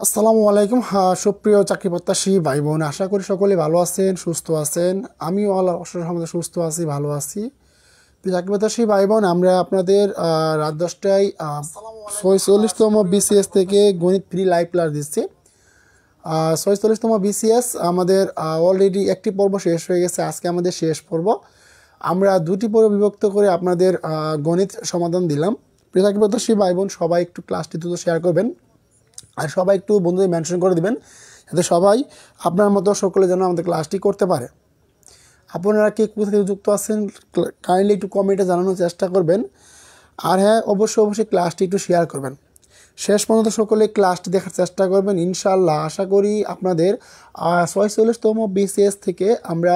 আসসালামু আলাইকুম। সুপ্রিয় চাকরি প্রত্যাশী ভাই বোন, আশা করি সকলে ভালো আছেন, সুস্থ আছেন। আমিও আল্লাহর অশেষ রহমতে সুস্থ আছি, ভালো আছি। প্রিয় চাকরি প্রত্যাশী ভাই বোন, আমরা আপনাদের রাত 10টায় 46তম বিসিএস থেকে গণিত ফ্রি লাইভ ক্লাস দিচ্ছি। 46তম বিসিএস আমাদের অলরেডি একটি পর্ব শেষ হয়ে গেছে, আজকে আমাদের শেষ পর্ব। আমরা দুটি পর্ব বিভক্ত করে আপনাদের গণিত সমাধান দিলাম। প্রিয় চাকরি প্রত্যাশী ভাই বোন, সবাই একটু ক্লাসটি দ্রুত শেয়ার করবেন আর সবাই একটু বন্ধুদের মেনশন করে দিবেন, যাতে সবাই আপনার মতো সকলে যেন আমাদের ক্লাসটি করতে পারে। আপনারা কে কোথা থেকে যুক্ত আছেন কাইন্ডলি একটু কমেন্টে জানানোর চেষ্টা করবেন। আর হ্যাঁ, অবশ্যই ক্লাসটি একটু শেয়ার করবেন। শেষ পর্যন্ত সকলে ক্লাসটি দেখার চেষ্টা করবেন। ইনশাআল্লাহ আশা করি আপনাদের 46তম বিসিএস থেকে আমরা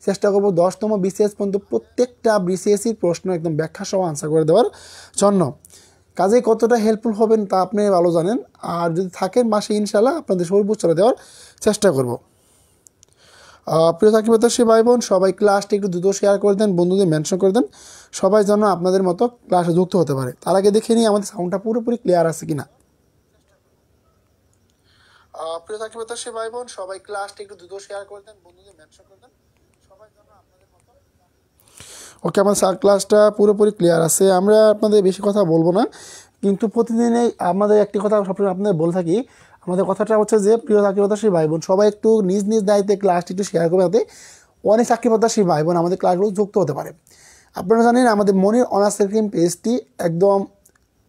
চেষ্টা করব 10তম বিসিএস পর্যন্ত প্রত্যেকটা বিসিএসির প্রশ্ন একদম ব্যাখ্যা সহ আনসার করে দেওয়ার জন্য। কাজে কতটা হেল্পফুল হবেন তা আপনি ভালো জানেন। আর যদি থাকেন মাসে, ইনশাআল্লাহ আপনাদের সর্বোচ্চ দেওয়ার চেষ্টা করব। প্রিয় চাকরি প্রত্যাশী ভাই বোন, সবাই ক্লাসটি একটু দ্রুত শেয়ার করে দেন, বন্ধুদের মেনশন করে দেন, সবাই যেন আপনাদের মতো ক্লাসে যুক্ত হতে পারে। তার আগে দেখে নিই আমাদের সাউন্ডটা পুরোপুরি ক্লিয়ার আছে কিনা। প্রিয় চাকরি প্রত্যাশী ভাই বোন, সবাই ক্লাসটি একটু দ্রুত শেয়ার করে দেন, বন্ধুদের মেনশন করে দেন, সবাই যেন আপনাদের মতো। ওকে, আমার ক্লাসটা পুরোপুরি ক্লিয়ার আছে। আমরা আপনাদের বেশি কথা বলবো না, কিন্তু প্রতিদিনই আমাদের একটি কথা সবসময় আপনাদের বলে থাকি। আমাদের কথাটা হচ্ছে যে, প্রিয় চাকরি প্রত্যাশী ভাই বোন, সবাই একটু নিজ নিজ দায়িত্বে ক্লাসটি একটু শেয়ার করবে, যাতে অনেক চাকরি প্রত্যাশী ভাই বোন আমাদের ক্লাসগুলো যুক্ত হতে পারে। আপনারা জানেন আমাদের মনির অনার্স সেকেন্ড পেজটি একদম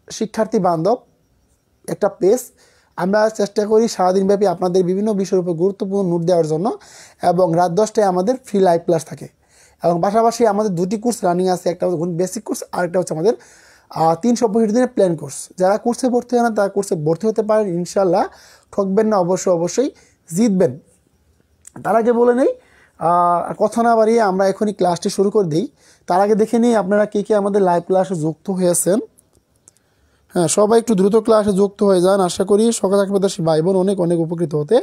শিক্ষার্থী বান্ধব একটা পেজ। আমরা চেষ্টা করি সারাদিনব্যাপী আপনাদের বিভিন্ন বিষয়ের উপর গুরুত্বপূর্ণ নোট দেওয়ার জন্য, এবং রাত 10টায় আমাদের ফ্রি লাইভ ক্লাস থাকে। এবং পাশাপাশি আমাদের দুটি কোর্স রানিং আছে, একটা হচ্ছে বেসিক কোর্স, আরেকটা হচ্ছে আমাদের 365 দিনের প্ল্যান কোর্স। যারা কোর্সে ভর্তি হয় না তারা কোর্সে ভর্তি হতে পারেন, ইনশাল্লাহ ঠকবেন না, অবশ্যই জিতবেন। তার আগে বলে নেই, কথা না বাড়িয়ে আমরা এখনই ক্লাসটি শুরু করে দিই। তার আগে দেখে নিই আপনারা কে আমাদের লাইভ ক্লাসে যুক্ত হয়েছেন। হ্যাঁ, সবাই একটু দ্রুত ক্লাসে যুক্ত হয়ে যান। আশা করি সকল চাকরি প্রত্যাশী ভাই বোন অনেক উপকৃত হতে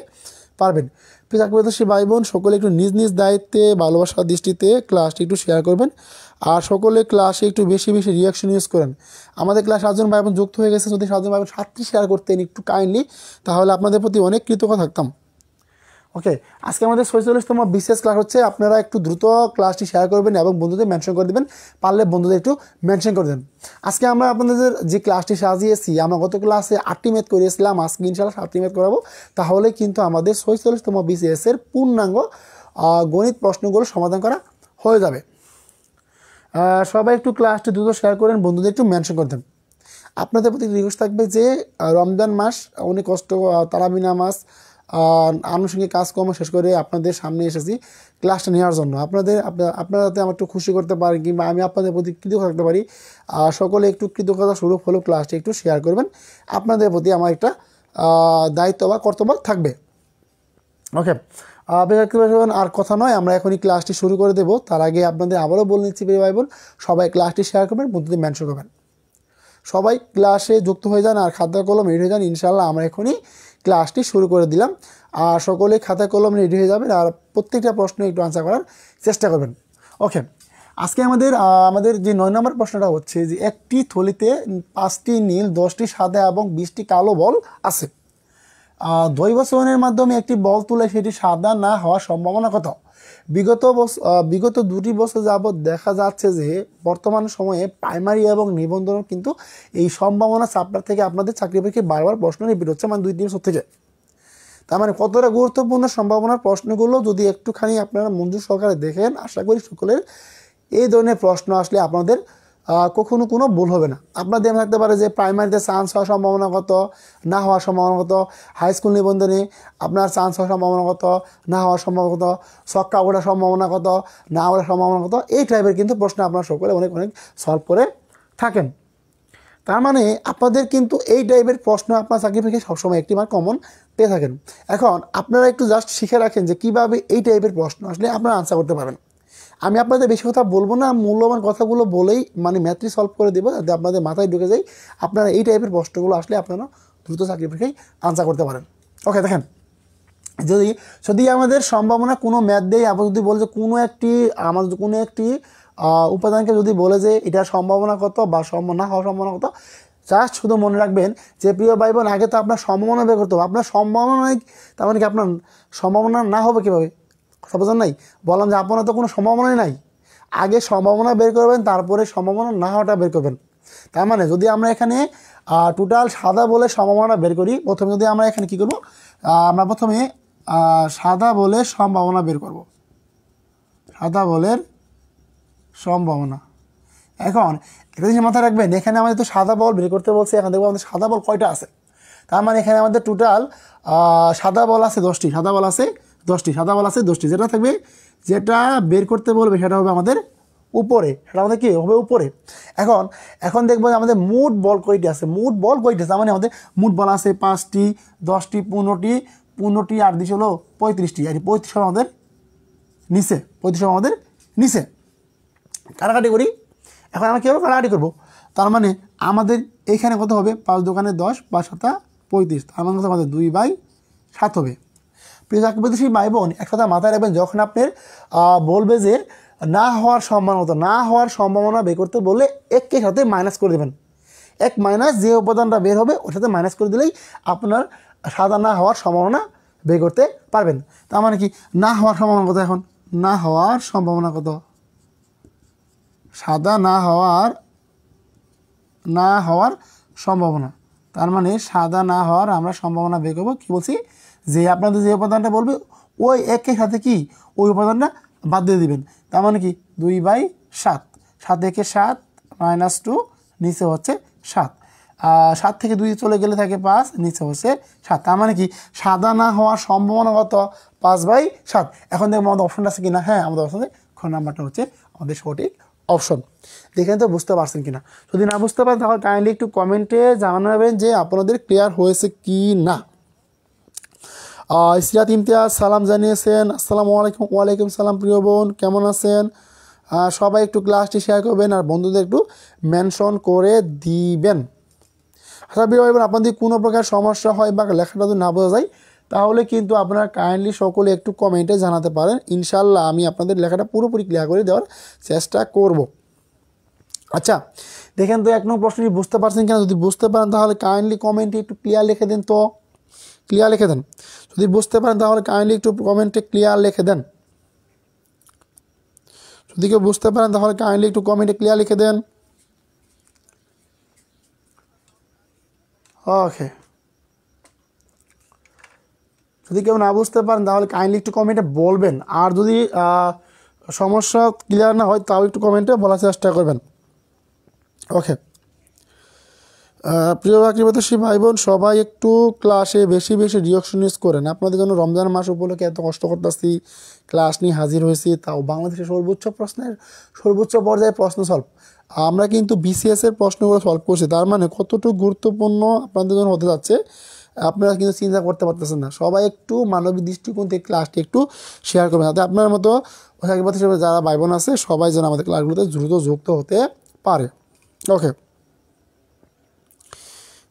পারবেন। প্রিয় চাকরি প্রত্যাশী ভাই বোন, সকলে একটু নিজ নিজ দায়িত্বে ভালোবাসার দৃষ্টিতে ক্লাসটি একটু শেয়ার করবেন, আর সকলে ক্লাসে একটু বেশি রিয়াকশন ইউজ করেন। আমাদের ক্লাস 7জন ভাই বোন যুক্ত হয়ে গেছে, যদি 7জন ভাই বোন 7টি শেয়ার করতেন একটু কাইন্ডলি, তাহলে আপনাদের প্রতি অনেক কৃতজ্ঞ থাকতাম। ওকে, আজকে আমাদের 46তম বিসিএস ক্লাস হচ্ছে। আপনারা একটু দ্রুত ক্লাসটি শেয়ার করবেন এবং বন্ধুদের মেনশন করে দেবেন, পারলে বন্ধুদের একটু মেনশন করে দেন। আজকে আমরা আপনাদের যে ক্লাসটি সাজিয়েছি, আমরা গত ক্লাসে 8টি ম্যাথ করিয়েছিলাম, আজকে ইনশাআল্লাহ 7টি ম্যাথ করাবো। তাহলে কিন্তু আমাদের 46তম বিসিএসের পূর্ণাঙ্গ গণিত প্রশ্নগুলো সমাধান করা হয়ে যাবে। সবাই একটু ক্লাসটি দ্রুত শেয়ার করেন, বন্ধুদের একটু মেনশন করে দেন। আপনাদের প্রতি রিকোয়েস্ট থাকবে যে রমজান মাস অনেক কষ্ট, তারাবিনা মাস, আনুষঙ্গিক কাজকর্ম শেষ করে আপনাদের সামনে এসেছি ক্লাসটা নেওয়ার জন্য। আপনারা যাতে আমার একটু খুশি করতে পারেন, কিংবা আমি আপনাদের প্রতি কৃতজ্ঞ থাকতে পারি, সকলে একটু কৃতজ্ঞতা স্বরূপ হলেও ক্লাসটা একটু শেয়ার করবেন। আপনাদের প্রতি আমার একটা দায়িত্ব বা কর্তব্য থাকবে। ওকে, আর কথা নয়, আমরা এখনই ক্লাসটি শুরু করে দেবো। তার আগে আপনাদের আবারও বলে নিচ্ছি প্রিয় ভাই বোন, সবাই ক্লাসটি শেয়ার করবেন, বন্ধুদের মেনশন করবেন। সবাই ক্লাসে যুক্ত হয়ে যান আর খাতা কলম রেডি হয়ে যান। ইনশাআল্লাহ আমরা এখনই ক্লাসটি শুরু করে দিলাম, আর সকলে খাতা কলম রেডি হয়ে যাবেন আর প্রত্যেকটা প্রশ্ন একটু আনসার করার চেষ্টা করবেন। ওকে, আজকে আমাদের যে 9 নম্বর প্রশ্নটা হচ্ছে যে, একটি থলিতে 5টি নীল, 10টি সাদা এবং 20টি কালো বল আছে। দৈবচনের মাধ্যমে একটি বল তুলে সেটি সাদা না হওয়ার সম্ভাবনা কত? বিগত 2টি বছর যাবৎ দেখা যাচ্ছে যে বর্তমান সময়ে প্রাইমারি এবং নিবন্ধন কিন্তু এই সম্ভাবনা চ্যাপ্টার থেকে আপনাদের চাকরি পরীক্ষায় বারবার প্রশ্ন রিপিট হচ্ছে, মানে 2-3 বছর থেকে। তার মানে কতটা গুরুত্বপূর্ণ সম্ভাবনার প্রশ্নগুলো যদি একটুখানি আপনারা মনোযোগ সহকারে দেখেন, আশা করি সকলের এই ধরনের প্রশ্ন আসলে আপনাদের কখনো কোনো ভুল হবে না। আপনাদের মনে থাকতে পারে যে প্রাইমারিতে চান্স হওয়ার সম্ভাবনা কত, না হওয়ার সম্ভাবনা কত, হাই স্কুল নিবন্ধনে আপনার চান্স হওয়ার সম্ভাবনা কত, না হওয়ার সম্ভাবনা কত, ছক্কা ওঠার সম্ভাবনা কত, না ওঠার সম্ভাবনা কত, এই টাইপের কিন্তু প্রশ্ন আপনারা সকলে অনেক সলভ করে থাকেন। তার মানে আপনাদের কিন্তু এই টাইপের প্রশ্ন আপনার চাকরি পরীক্ষায় সবসময় একটি মার্ক কমন পেয়ে থাকেন। এখন আপনারা একটু জাস্ট শিখে রাখেন যে কীভাবে এই টাইপের প্রশ্ন আসলে আপনারা আনসার করতে পারবেন। আমি আপনাদের বেশি কথা বলবো না, মূল্যবান কথাগুলো বলেই মানে ম্যাথটি সলভ করে দেবো, যাতে আপনাদের মাথায় ঢুকে যায়, আপনারা এই টাইপের প্রশ্নগুলো আসলে আপনারা দ্রুত চাকরি পরীক্ষায় আনসার করতে পারেন। ওকে, দেখেন, যদি আমাদের সম্ভাবনা কোনো ম্যাথ দেয়, আবার যদি বলে যে কোনো একটি উপাদানকে যদি বলে যে এটার সম্ভাবনা কত বা না হওয়ার সম্ভাবনা কত, জাস্ট শুধু মনে রাখবেন যে প্রিয় ভাই বোন, আগে তো আপনার সম্ভাবনা বের করতে হবে। আপনার সম্ভাবনা নাই, তার মানে কি আপনার সম্ভাবনা না হবে কীভাবে? কথা বোঝেন নাই? বললাম যে আপনার তো কোনো সম্ভাবনাই নাই। আগে সম্ভাবনা বের করবেন, তারপরে সম্ভাবনা না হওয়াটা বের করবেন। তার মানে যদি আমরা এখানে টোটাল সাদা বলে সম্ভাবনা বের করি, প্রথমে যদি আমরা এখানে কী করবো, আমরা প্রথমে সাদা বলে সম্ভাবনা বের করব। সাদা বলের সম্ভাবনা। এখন একটা জিনিস মাথায় রাখবেন, এখানে আমাদের তো সাদা বল বের করতে বলছে। এখন দেখবো আমাদের সাদা বল কয়টা আছে। তার মানে এখানে আমাদের টোটাল সাদা বল আছে 10টি। সাদা বল আছে 10টি। সাদা বল আছে 10টি। যেটা থাকবে, যেটা বের করতে বলবে সেটা হবে আমাদের উপরে। সেটা আমাদের কি হবে? উপরে। এখন দেখবো যে আমাদের মোট বল কয়টি আছে। মোট বল কয়টি আছে, মানে আমাদের মোট বল আছে 5টি, 10টি, 15টি, আর দিচ্ছে হলো 35টি। আর 35 আমাদের নিচে, 35 আমাদের নিচে। কাটাকাটি করি। এখন আমরা কীভাবে কাটাকাটি করবো? তার মানে আমাদের এইখানে কত হবে? 5 দোকানে 10, 5 7 35। তার মানে কত আমাদের 2/7 হবে। প্রিয় চাকরি ভাই বোন, এক কথা মাথায় রাখবেন, যখন আপনার বলবে যে না হওয়ার সম্ভাবনা, না হওয়ার সম্ভাবনা বের করতে বললে এককে সাথে মাইনাস করে দেবেন। এক মাইনাস যে উপাদানটা বের হবে ওর সাথে মাইনাস করে দিলেই আপনার সাদা না হওয়ার সম্ভাবনা বের করতে পারবেন। তার মানে কি, না হওয়ার সম্ভাবনা কত? এখন না হওয়ার সম্ভাবনা কত? সাদা না হওয়ার সম্ভাবনা। তার মানে সাদা না হওয়ার আমরা সম্ভাবনা বের করবো। কী বলছি? যে আপনাদের যে উপাদানটা বলবে ওই একের সাথে কি ওই উপাদানটা বাদ দিয়ে দিবেন। তার মানে কি 2/7। 7 একে 7 -2, নিচে হচ্ছে 7। 7 থেকে 2 চলে গেলে থাকে 5, নিচে হচ্ছে 7। তার মানে কি সাদা না হওয়ার সম্ভাবনা কত? 5/7। এখন দেখবো আমাদের অপশনটা আছে কিনা। হ্যাঁ, আমাদের অপশন খ নাম্বারটা হচ্ছে আমাদের সঠিক অপশন। দেখেন তো বুঝতে পারছেন কিনা। যদি না বুঝতে পারেন তাহলে কাইন্ডলি একটু কমেন্টে জানাবেন যে আপনাদের ক্লিয়ার হয়েছে কি না। ইসরাত ইমতিয়াজ সালাম জানিয়েছেন, আসসালামু আলাইকুম। ওয়ালাইকুম সালাম প্রিয় বোন, কেমন আছেন? সবাই একটু ক্লাসটি শেয়ার করবেন আর বন্ধুদের একটু মেনশন করে দিবেন। আচ্ছা প্রিয় ভাই বোন, আপনাদের কোনো প্রকার সমস্যা হয় বা লেখাটা যদি না বোঝা যায় তাহলে কিন্তু আপনারা কাইন্ডলি সকলে একটু কমেন্টে জানাতে পারেন। ইনশাল্লাহ আমি আপনাদের লেখাটা পুরোপুরি ক্লিয়ার করে দেওয়ার চেষ্টা করব। আচ্ছা দেখেন তো 1 নং প্রশ্নটি বুঝতে পারছেন কিনা। যদি বুঝতে পারেন তাহলে কাইন্ডলি কমেন্টে একটু ক্লিয়ার লিখে দেন। তো ক্লিয়ার লিখে দেন। যদি বুঝতে পারেন তাহলে কাইন্ডলি একটু কমেন্টে ক্লিয়ার লিখে দেন। যদি কেউ বুঝতে পারেন তাহলে কাইন্ডলি একটু কমেন্টে ক্লিয়ার লিখে দেন। ওকে, যদি কেউ না বুঝতে পারেন তাহলে কাইন্ডলি একটু কমেন্টে বলবেন। আর যদি সমস্যা ক্লিয়ার না হয় তাও একটু কমেন্টে বলার চেষ্টা করবেন। ওকে, প্রিয় চাকরিপ্রত্যাশী ভাই বোন, সবাই একটু ক্লাসে বেশি বেশি রিঅ্যাকশনিস্ট করেন। আপনাদের জন্য রমজান মাস উপলক্ষে এত কষ্ট করতেছি, ক্লাস নিয়ে হাজির হয়েছি, তাও বাংলাদেশের সর্বোচ্চ পর্যায়ে প্রশ্ন সলভ। আমরা কিন্তু বিসিএসের প্রশ্নগুলো সলভ করছি। তার মানে কতটুকু গুরুত্বপূর্ণ আপনাদের জন্য হতে যাচ্ছে আপনারা কিন্তু চিন্তা করতে পারতেছেন না। সবাই একটু মানবিক দৃষ্টিকোণ থেকে ক্লাসটি একটু শেয়ার করবেন, যাতে আপনার মতো চাকরিপ্রার্থী যারা ভাই বোন আছে সবাই যেন আমাদের ক্লাসগুলোতে দ্রুত যুক্ত হতে পারে। ওকে,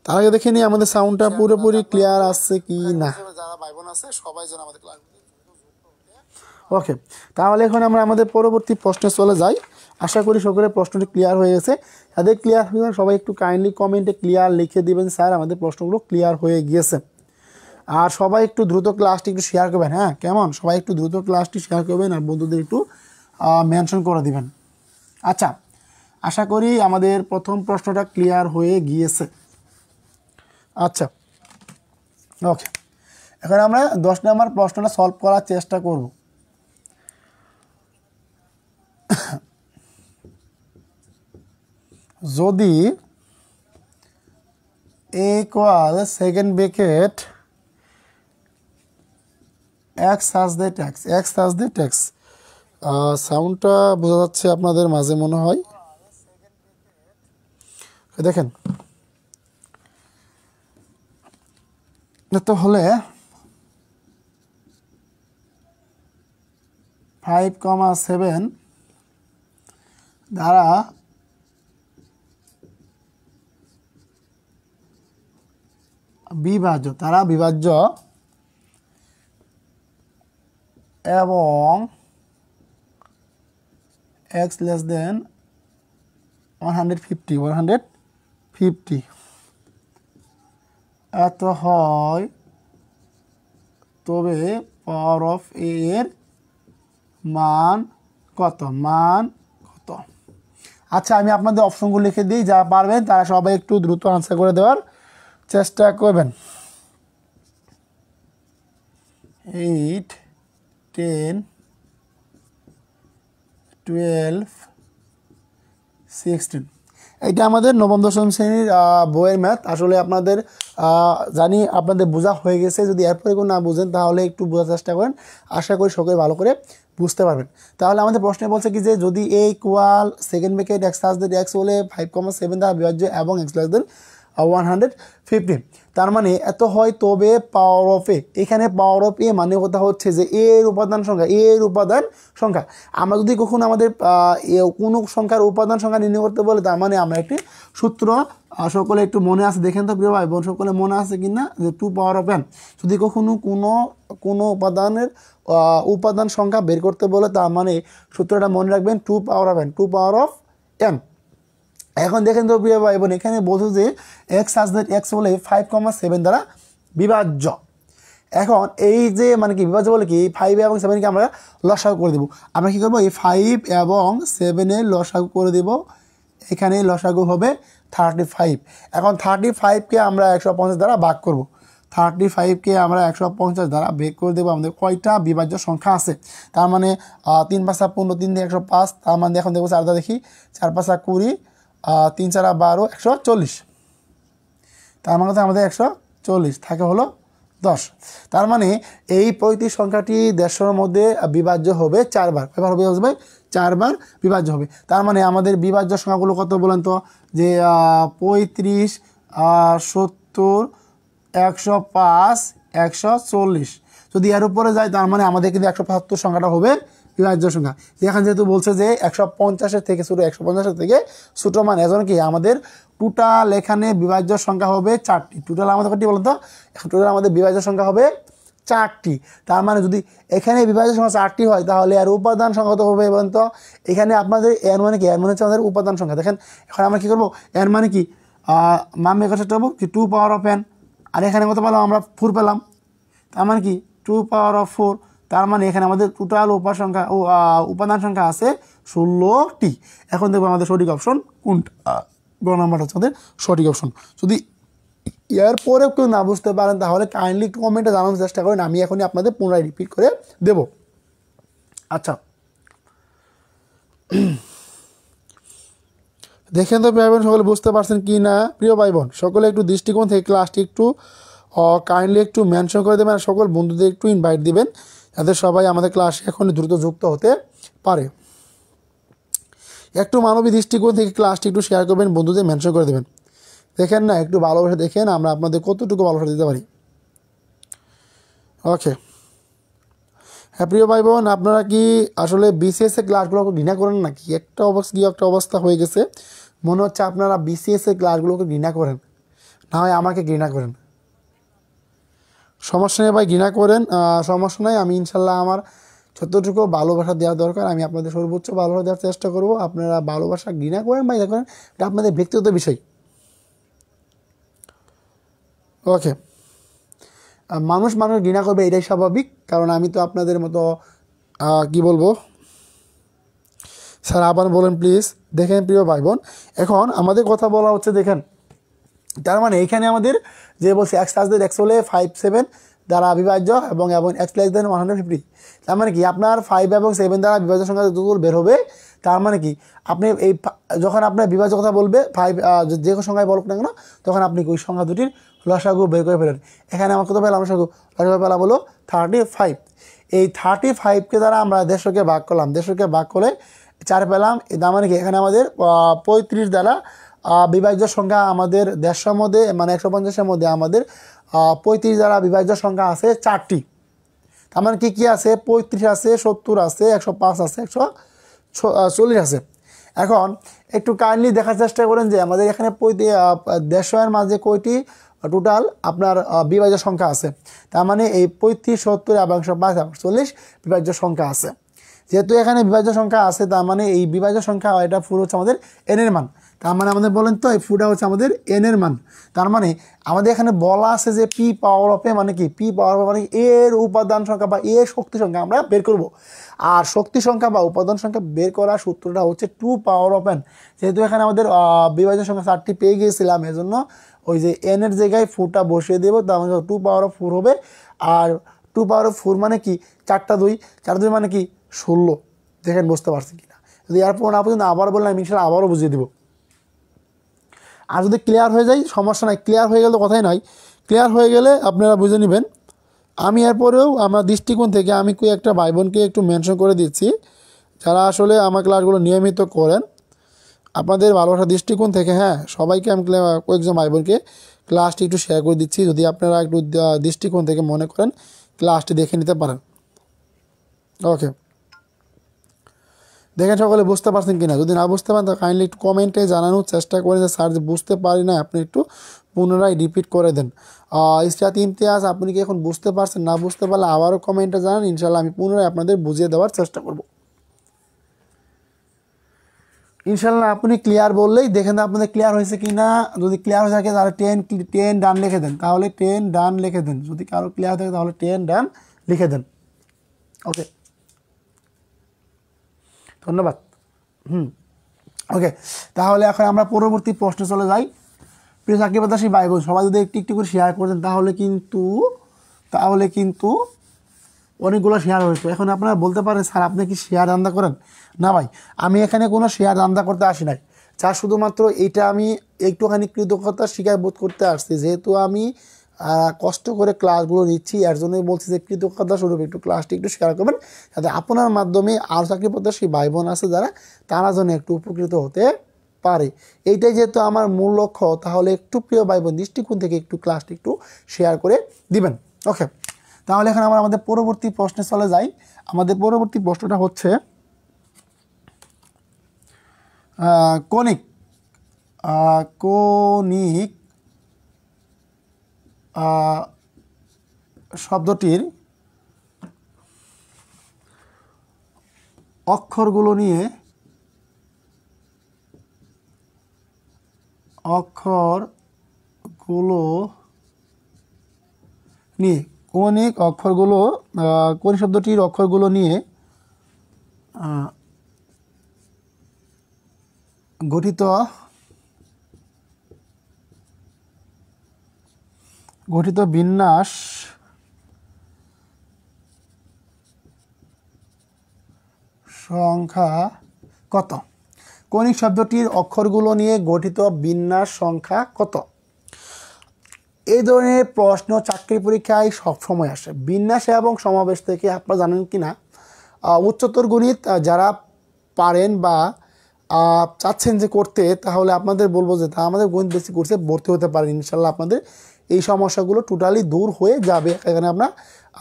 তার আগে দেখে নিই আমাদের সাউন্ডটা পুরোপুরি ক্লিয়ার আসছে কি না। ওকে, তাহলে এখন আমরা আমাদের পরবর্তী প্রশ্নে চলে যাই। আশা করি সকলের প্রশ্নটি ক্লিয়ার হয়ে গেছে। যাদের ক্লিয়ার হয়ে গেছে সবাই একটু কাইন্ডলি কমেন্টে ক্লিয়ার লিখে দিবেন, স্যার আমাদের প্রশ্নগুলো ক্লিয়ার হয়ে গিয়েছে। আর সবাই একটু দ্রুত ক্লাসটি একটু শেয়ার করবেন। হ্যাঁ, কেমন? সবাই একটু দ্রুত ক্লাসটি শেয়ার করবেন আর বন্ধুদের একটু মেনশন করে দিবেন। আচ্ছা, আশা করি আমাদের প্রথম প্রশ্নটা ক্লিয়ার হয়ে গিয়েছে। আচ্ছা, ওকে, এখন আমরা 10 নম্বর প্রশ্নটা সলভ করার চেষ্টা করব। যদি a equal second bracket x as the tax, সাউন্ডটা বোঝা যাচ্ছে আপনাদের মাঝে মনে হয়। দেখেন তো হলে 5,7 দ্বারা বিভাজ্য এবং x less than 150 এত হয় তবে পাওয়ার অফ এ এর মান কত? আচ্ছা, আমি আপনাদের অপশনগুলো লিখে দিই, যারা পারবেন তারা সবাই একটু দ্রুত আনসার করে দেওয়ার চেষ্টা করবেন। 8, 10, 12, 16। এটা আমাদের নবম দশম শ্রেণীর বইয়ের ম্যাথ। আসলে আপনাদের জানি আপনাদের বোঝা হয়ে গেছে। যদি এরপরে কোনো না বুঝেন তাহলে একটু বোঝার চেষ্টা করেন, আশা করি সকলে ভালো করে বুঝতে পারবেন। তাহলে আমাদের প্রশ্নে বলছে কি যে যদি A equal second bracket X plus X হলে 5,7 দ্বারা বিভাজ্য এবং এক্স প্লাস 150, তার মানে এত হয় তবে পাওয়ার অফ এ। এখানে পাওয়ার অফ এ মানে কথা হচ্ছে যে এর উপাদান সংখ্যা আমরা যদি কখনো আমাদের কোনো সংখ্যার উপাদান সংখ্যা নির্ণয় করতে বলে, তার মানে আমরা একটি সূত্র সকলে একটু মনে আছে, দেখেন তো প্রিয় ভাই বোন সকলে মনে আছে কিনা, যে 2 পাওয়ার অফ n। যদি কখনো কোনো উপাদান সংখ্যা বের করতে বলে, তার মানে সূত্রটা মনে রাখবেন 2 পাওয়ার অফ n। এখন দেখেন তো প্রিয় ভাই বোন, এখানে বলছে যে এক্স এক্স হলে 5,7 দ্বারা বিভাজ্য। এখন এই যে মানে কি বিভাজ্য বলে কি 5 এবং 7কে আমরা লসাগু করে দেব। আমরা কি করব, এই 5 এবং 7-এর লসাগু করে দেব। এখানে লসাগু হবে 35। এখন 35কে আমরা 150 দ্বারা ভাগ করব। 35কে আমরা 150 দ্বারা ভাগ করে দেবো। আমাদের কয়টা বিভাজ্য সংখ্যা আছে? তার মানে 3 5 15, 3 দিয়ে 105। তার মানে এখন দেখবো 4 দেখি, 4 5 20, 3 4 12, 140। তার মানে আমাদের 140 থাকে হলো 10। তার মানে এই 35 সংখ্যাটি 150-এর মধ্যে বিভাজ্য হবে 4 বার। কয়বার হবে ভাই? 4 বার বিভাজ্য হবে। তার মানে আমাদের বিভাজ্য সংখ্যাগুলো কত বলেন তো? যে 35, 70, 105, 140। যদি এর উপরে যায় তার মানে আমাদের কিন্তু 175 সংখ্যাটা হবে বিভাজ্য সংখ্যা। এখানে যেহেতু বলছে যে 150-এর থেকে ছোটো, 150-এর থেকে ছোটো, মানে এজন্য কি আমাদের টোটাল এখানে বিভাজ্য সংখ্যা হবে 4টি। টোটাল আমাদের কয়টি বলেন তো? টোটাল আমাদের বিভাজ্য সংখ্যা হবে 4টি। তার মানে যদি এখানে বিভাজ্য সংখ্যা 4টি হয়, তাহলে আর উপাদান সংখ্যা কত হবে বলেন তো? এখানে আপনাদের এন মানে কি? এন মানে হচ্ছে আমাদের উপাদান সংখ্যা। দেখেন এখন আমরা কী করবো, এন মানে কি মান বের করার চেষ্টা করবো কি 2 পাওয়ার অফ n। আর এখানে কত পেলাম আমরা? 4 পেলাম। তার মানে কি 2 পাওয়ার অফ 4। তার মানে এখানে আমাদের টোটাল উপাদান সংখ্যা আছে 16টি। এখন দেখবো আমাদের সঠিক অপশন কোনটা। গ নাম্বারটা হচ্ছে আমাদের সঠিক অপশন। যদি এরপরেও কেউ না বুঝতে পারেন তাহলে কাইন্ডলি কমেন্টে জানানোর চেষ্টা করেন, আমি এখনই আপনাদের পুনরায় রিপিট করে দেব। আচ্ছা, দেখেন তো ভাই বোন সকলে বুঝতে পারছেন কি না? প্রিয় ভাই বোন সকলে একটু দৃষ্টিকোণ থেকে ক্লাসটি একটু কাইন্ডলি একটু মেনশন করে দেবেন, আর সকল বন্ধুদের একটু ইনভাইট দিবেন, যাতে সবাই আমাদের ক্লাসে এখন দ্রুত যুক্ত হতে পারে। একটু মানবিক দৃষ্টিকোণ থেকে ক্লাসটি একটু শেয়ার করবেন, বন্ধুদের মেনশন করে দেবেন। দেখেন না, একটু ভালোবাসা দেখেন আমরা আপনাদের কতটুকু ভালোবাসা দিতে পারি। ওকে, হ্যাঁ প্রিয় ভাই বোন, আপনারা কি আসলে বিসিএস-এর ক্লাসগুলোকে ঘৃণা করেন নাকি? একটা অবস্থা হয়ে গেছে, মনে হচ্ছে আপনারা বিসিএস-এর ক্লাসগুলোকে ঘৃণা করেন, না হয় আমাকে ঘৃণা করেন। সমস্যা নেই ভাই, ঘৃণা করেন, সমস্যা নাই। আমি ইনশাল্লাহ আমার যতটুকু ভালোবাসা দেওয়া দরকার আমি আপনাদের সর্বোচ্চ ভালোবাসা দেওয়ার চেষ্টা করব। আপনারা ভালোবাসা ঘৃণা করেন বা করেন, এটা আপনাদের ব্যক্তিগত বিষয়। ওকে, মানুষ ঘৃণা করবে, এটাই স্বাভাবিক। কারণ আমি তো আপনাদের মতো কি বলবো স্যার, আবার বলেন প্লিজ। দেখেন প্রিয় ভাই বোন, এখন আমাদের কথা বলা হচ্ছে, দেখেন তার মানে এখানে আমাদের যে বলছে এক্স প্লাস এক্স হলে 5 7 দ্বারা বিভাজ্য এবং এক্স প্লাস 150। তার মানে কি আপনার 5 এবং 7 দ্বারা বিভাজ্য সংখ্যা যতদূর বের হবে, তার মানে কি আপনি এই যখন আপনার বিভাজ্য কথা বলবে 5 যে কোনো সংখ্যায় বলুক না কেন, তখন আপনি ওই সংখ্যা দুটির লসাগু বের করে ফেলেন। এখানে আমার কত পেলাম? লসাগু পেলাম হলো 35। এই 35কে দ্বারা আমরা 150-কে ভাগ করলাম, 150-কে ভাগ করে 4 পেলাম। তার মানে কি এখানে আমাদের 35 দ্বারা বিভাজ্য সংখ্যা আমাদের 150-এর মধ্যে, মানে 150-এর মধ্যে আমাদের 35 দ্বারা বিভাজ্য সংখ্যা আছে 4টি। তার মানে কি আছে? 35 আছে, 70 আছে, 105 আছে, 140 আছে। এখন একটু কাইন্ডলি দেখার চেষ্টা করেন যে আমাদের এখানে 150-এর মাঝে কয়টি টোটাল আপনার বিভাজ্য সংখ্যা আছে। তার মানে এই 35, 70 এবং 105, 140 বিভাজ্য সংখ্যা আছে। যেহেতু এখানে বিভাজ্য সংখ্যা আছে, তার মানে এই বিভাজ্য সংখ্যা এটা পুরো হচ্ছে আমাদের এন এর মান। তার মানে আমাদের বলেন তো এই ফুটা হচ্ছে আমাদের এন এর মান। তার মানে আমাদের এখানে বলা আছে যে পি পাওয়ার অফ এ মানে কি, পি পাওয়ার অফ মানে এর উপাদান সংখ্যা বা এর শক্তি সংখ্যা আমরা বের করব। আর শক্তি সংখ্যা বা উপাদান সংখ্যা বের করার সূত্রটা হচ্ছে 2 পাওয়ার অফ এন। যেহেতু এখানে আমাদের বিভাজন সংখ্যা 4টি পেয়ে গিয়েছিলাম, এজন্য ওই যে এন এর জায়গায় ফুটা বসিয়ে দেবো, তার মানে 2 পাওয়ার অফ 4 হবে। আর 2 পাওয়ার অফ 4 মানে কি 4টা 2, 4 2 মানে কি 16। দেখেন বুঝতে পারছি কিনা। যদি এরপর না পর্যন্ত আবার বললাম ইনশাল্লাহ আবারও বুঝিয়ে দেবো। আর যদি ক্লিয়ার হয়ে যায় সমস্যা নাই, ক্লিয়ার হয়ে গেলে তো কথাই নয়, ক্লিয়ার হয়ে গেলে আপনারা বুঝে নেবেন। আমি এরপরেও আমার দৃষ্টিকোণ থেকে আমি একটা ভাই বোনকে একটু মেনশন করে দিচ্ছি, যারা আসলে আমার ক্লাসগুলো নিয়মিত করেন আপনাদের ভালোবাসার দৃষ্টিকোণ থেকে। হ্যাঁ, সবাইকে আমি কয়েকজন ভাই বোনকে ক্লাসটি একটু শেয়ার করে দিচ্ছি, যদি আপনারা একটু দৃষ্টিকোণ থেকে মনে করেন ক্লাসটি দেখে নিতে পারেন। ওকে, দেখেন সকলে বুঝতে পারছেন কিনা। যদি না বুঝতে পারেন তো কাইন্ডলি একটু কমেন্টে জানানোর চেষ্টা করেন যে স্যার বুঝতে পারি না, আপনি একটু পুনরায় রিপিট করে দেন। ইসরাত ইমতিয়াজ, আপনি কি এখন বুঝতে পারছেন? না বুঝতে পারলে আবারও কমেন্টে জানান, ইনশাল্লাহ আমি পুনরায় আপনাদের বুঝিয়ে দেওয়ার চেষ্টা করব। ইনশাল্লাহ আপনি ক্লিয়ার বললেই দেখেন আপনাদের ক্লিয়ার হয়েছে কি না। যদি ক্লিয়ার হয়ে থাকে তাহলে 10 ডান লিখে দেন, তাহলে 10 ডান লিখে দেন। যদি কারো ক্লিয়ার থাকে তাহলে 10 ডান লিখে দেন। ওকে, ধন্যবাদ। ওকে, তাহলে এখন আমরা পরবর্তী প্রশ্নে চলে যাই। প্রিয় চাকরিপ্রত্যাশী ভাই বোন, সবাই যদি একটু একটু করে শেয়ার করতেন তাহলে কিন্তু অনেকগুলো শেয়ার হয়েছে। এখন আপনারা বলতে পারেন স্যার আপনি কি শেয়ার ধান্দা করেন? না ভাই, আমি এখানে কোনো শেয়ার ধান্দা করতে আসি নাই। যা শুধুমাত্র এইটা আমি একটুখানি কৃতজ্ঞতা স্বীকার বোধ করতে আসছি, যেহেতু আমি কষ্ট করে ক্লাসগুলো নিচ্ছি, এর জন্যই বলছি যে কৃতজ্ঞতা স্বরূপ একটু ক্লাসটি একটু শেয়ার করবেন, যাতে আপনার মাধ্যমে আরও চাকরিপ্রত্যাশী ভাই বোন আছে যারা, তারা যেন একটু উপকৃত হতে পারে। এইটাই যেহেতু আমার মূল লক্ষ্য, তাহলে একটু প্রিয় ভাই বোন দৃষ্টিকোণ থেকে একটু ক্লাসটি একটু শেয়ার করে দিবেন। ওকে, তাহলে এখন আমরা আমাদের পরবর্তী প্রশ্নে চলে যাই। আমাদের পরবর্তী প্রশ্নটা হচ্ছে কনিক শব্দটির অক্ষরগুলো নিয়ে কনিক শব্দটির অক্ষরগুলো নিয়ে গঠিত বিন্যাস সংখ্যা কত? কনিক শব্দটির অক্ষরগুলো নিয়ে গঠিত বিন্যাস সংখ্যা কত? এই ধরনের প্রশ্ন চাকরি পরীক্ষায় সবসময় আসে। বিন্যাস এবং সমাবেশ থেকে আপনারা জানেন কি না, উচ্চতর গণিত যারা পারেন বা চাচ্ছেন যে করতে, তাহলে আপনাদের বলবো যে তা আমাদের গণিত বেসিক কোর্সে ভর্তি হতে পারেন। ইনশাল্লাহ আপনাদের এই সমস্যাগুলো টোটালি দূর হয়ে যাবে। এখানে আমরা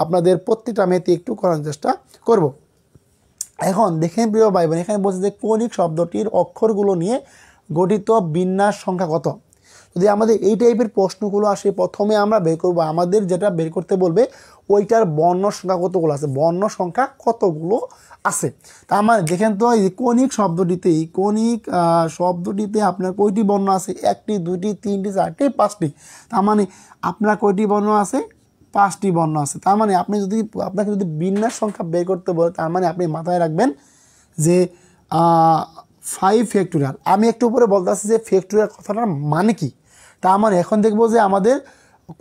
আপনাদের প্রত্যেকটা মেয়েতে একটু করার চেষ্টা করব। এখন দেখেন প্রিয় ভাই বোন, এখানে বলছে যে কনিক শব্দটির অক্ষরগুলো নিয়ে গঠিত বিন্যাস সংখ্যা কত? যদি আমাদের এই টাইপের প্রশ্নগুলো আসে, প্রথমে আমরা বের করব, আমাদের যেটা বের করতে বলবে ওইটার বর্ণ সংখ্যা কতগুলো আছে, বর্ণ সংখ্যা কতগুলো আছে। তার মানে দেখেন তো, এই কনিক শব্দটিতে আপনার কয়টি বর্ণ আছে? 1টি, 2টি, 3টি, 4টি, 5টি। তার মানে আপনার কয়টি বর্ণ আছে? 5টি বর্ণ আছে। তার মানে আপনাকে যদি বিন্যাস সংখ্যা বের করতে বলে, তার মানে আপনি মাথায় রাখবেন যে 5 ফ্যাক্টোরিয়াল। আমি একটু উপরে বলতে আসছি যে ফ্যাক্টোরিয়াল কথাটার মানে কি। তার মানে এখন দেখবো যে আমাদের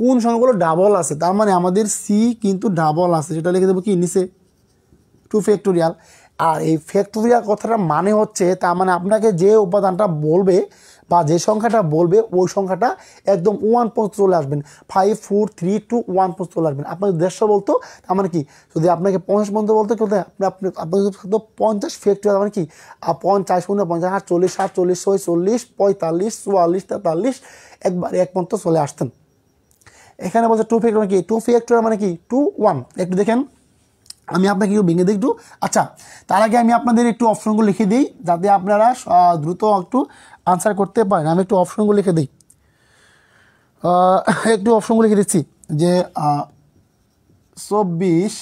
কোন সংখ্যাগুলো ডাবল আছে। তার মানে আমাদের সি কিন্তু ডাবল আছে, সেটা লিখে দেবো কি নিচে 2 ফ্যাক্টোরিয়াল। আর এই ফ্যাক্টোরিয়াল কথাটা মানে হচ্ছে, তার মানে আপনাকে যে উপাদানটা বলবে বা যে সংখ্যাটা বলবে ওই সংখ্যাটা একদম 1 পর্যন্ত চলে আসবেন। 5 4 3 2 1 পর্যন্ত চলে আসবেন। আপনাকে 150 বলতো, তার মানে কি যদি আপনাকে 50 পর্যন্ত বলতো আপনি 50 ফ্যাক্টোরিয়াল মানে কি 50 শূন্য 50 8 40 60 40 40 45 44 43 একবার 1 পর্যন্ত চলে আসতেন। এখানে বলছে 2 ফ্যাক্টোরিয়াল কি 2 ফ্যাক্টোরিয়াল মানে কি 2 1। একটু দেখেন, আমি আপনাকে একটু ভেঙে দিই একটু। আচ্ছা, তার আগে আমি আপনাদের একটু অপশনগুলো লিখে দিই, যাতে আপনারা দ্রুত একটু আনসার করতে পারেন। আমি একটু অপশনগুলো লিখে দিই, একটু অপশনগুলো লিখে দিচ্ছি যে 24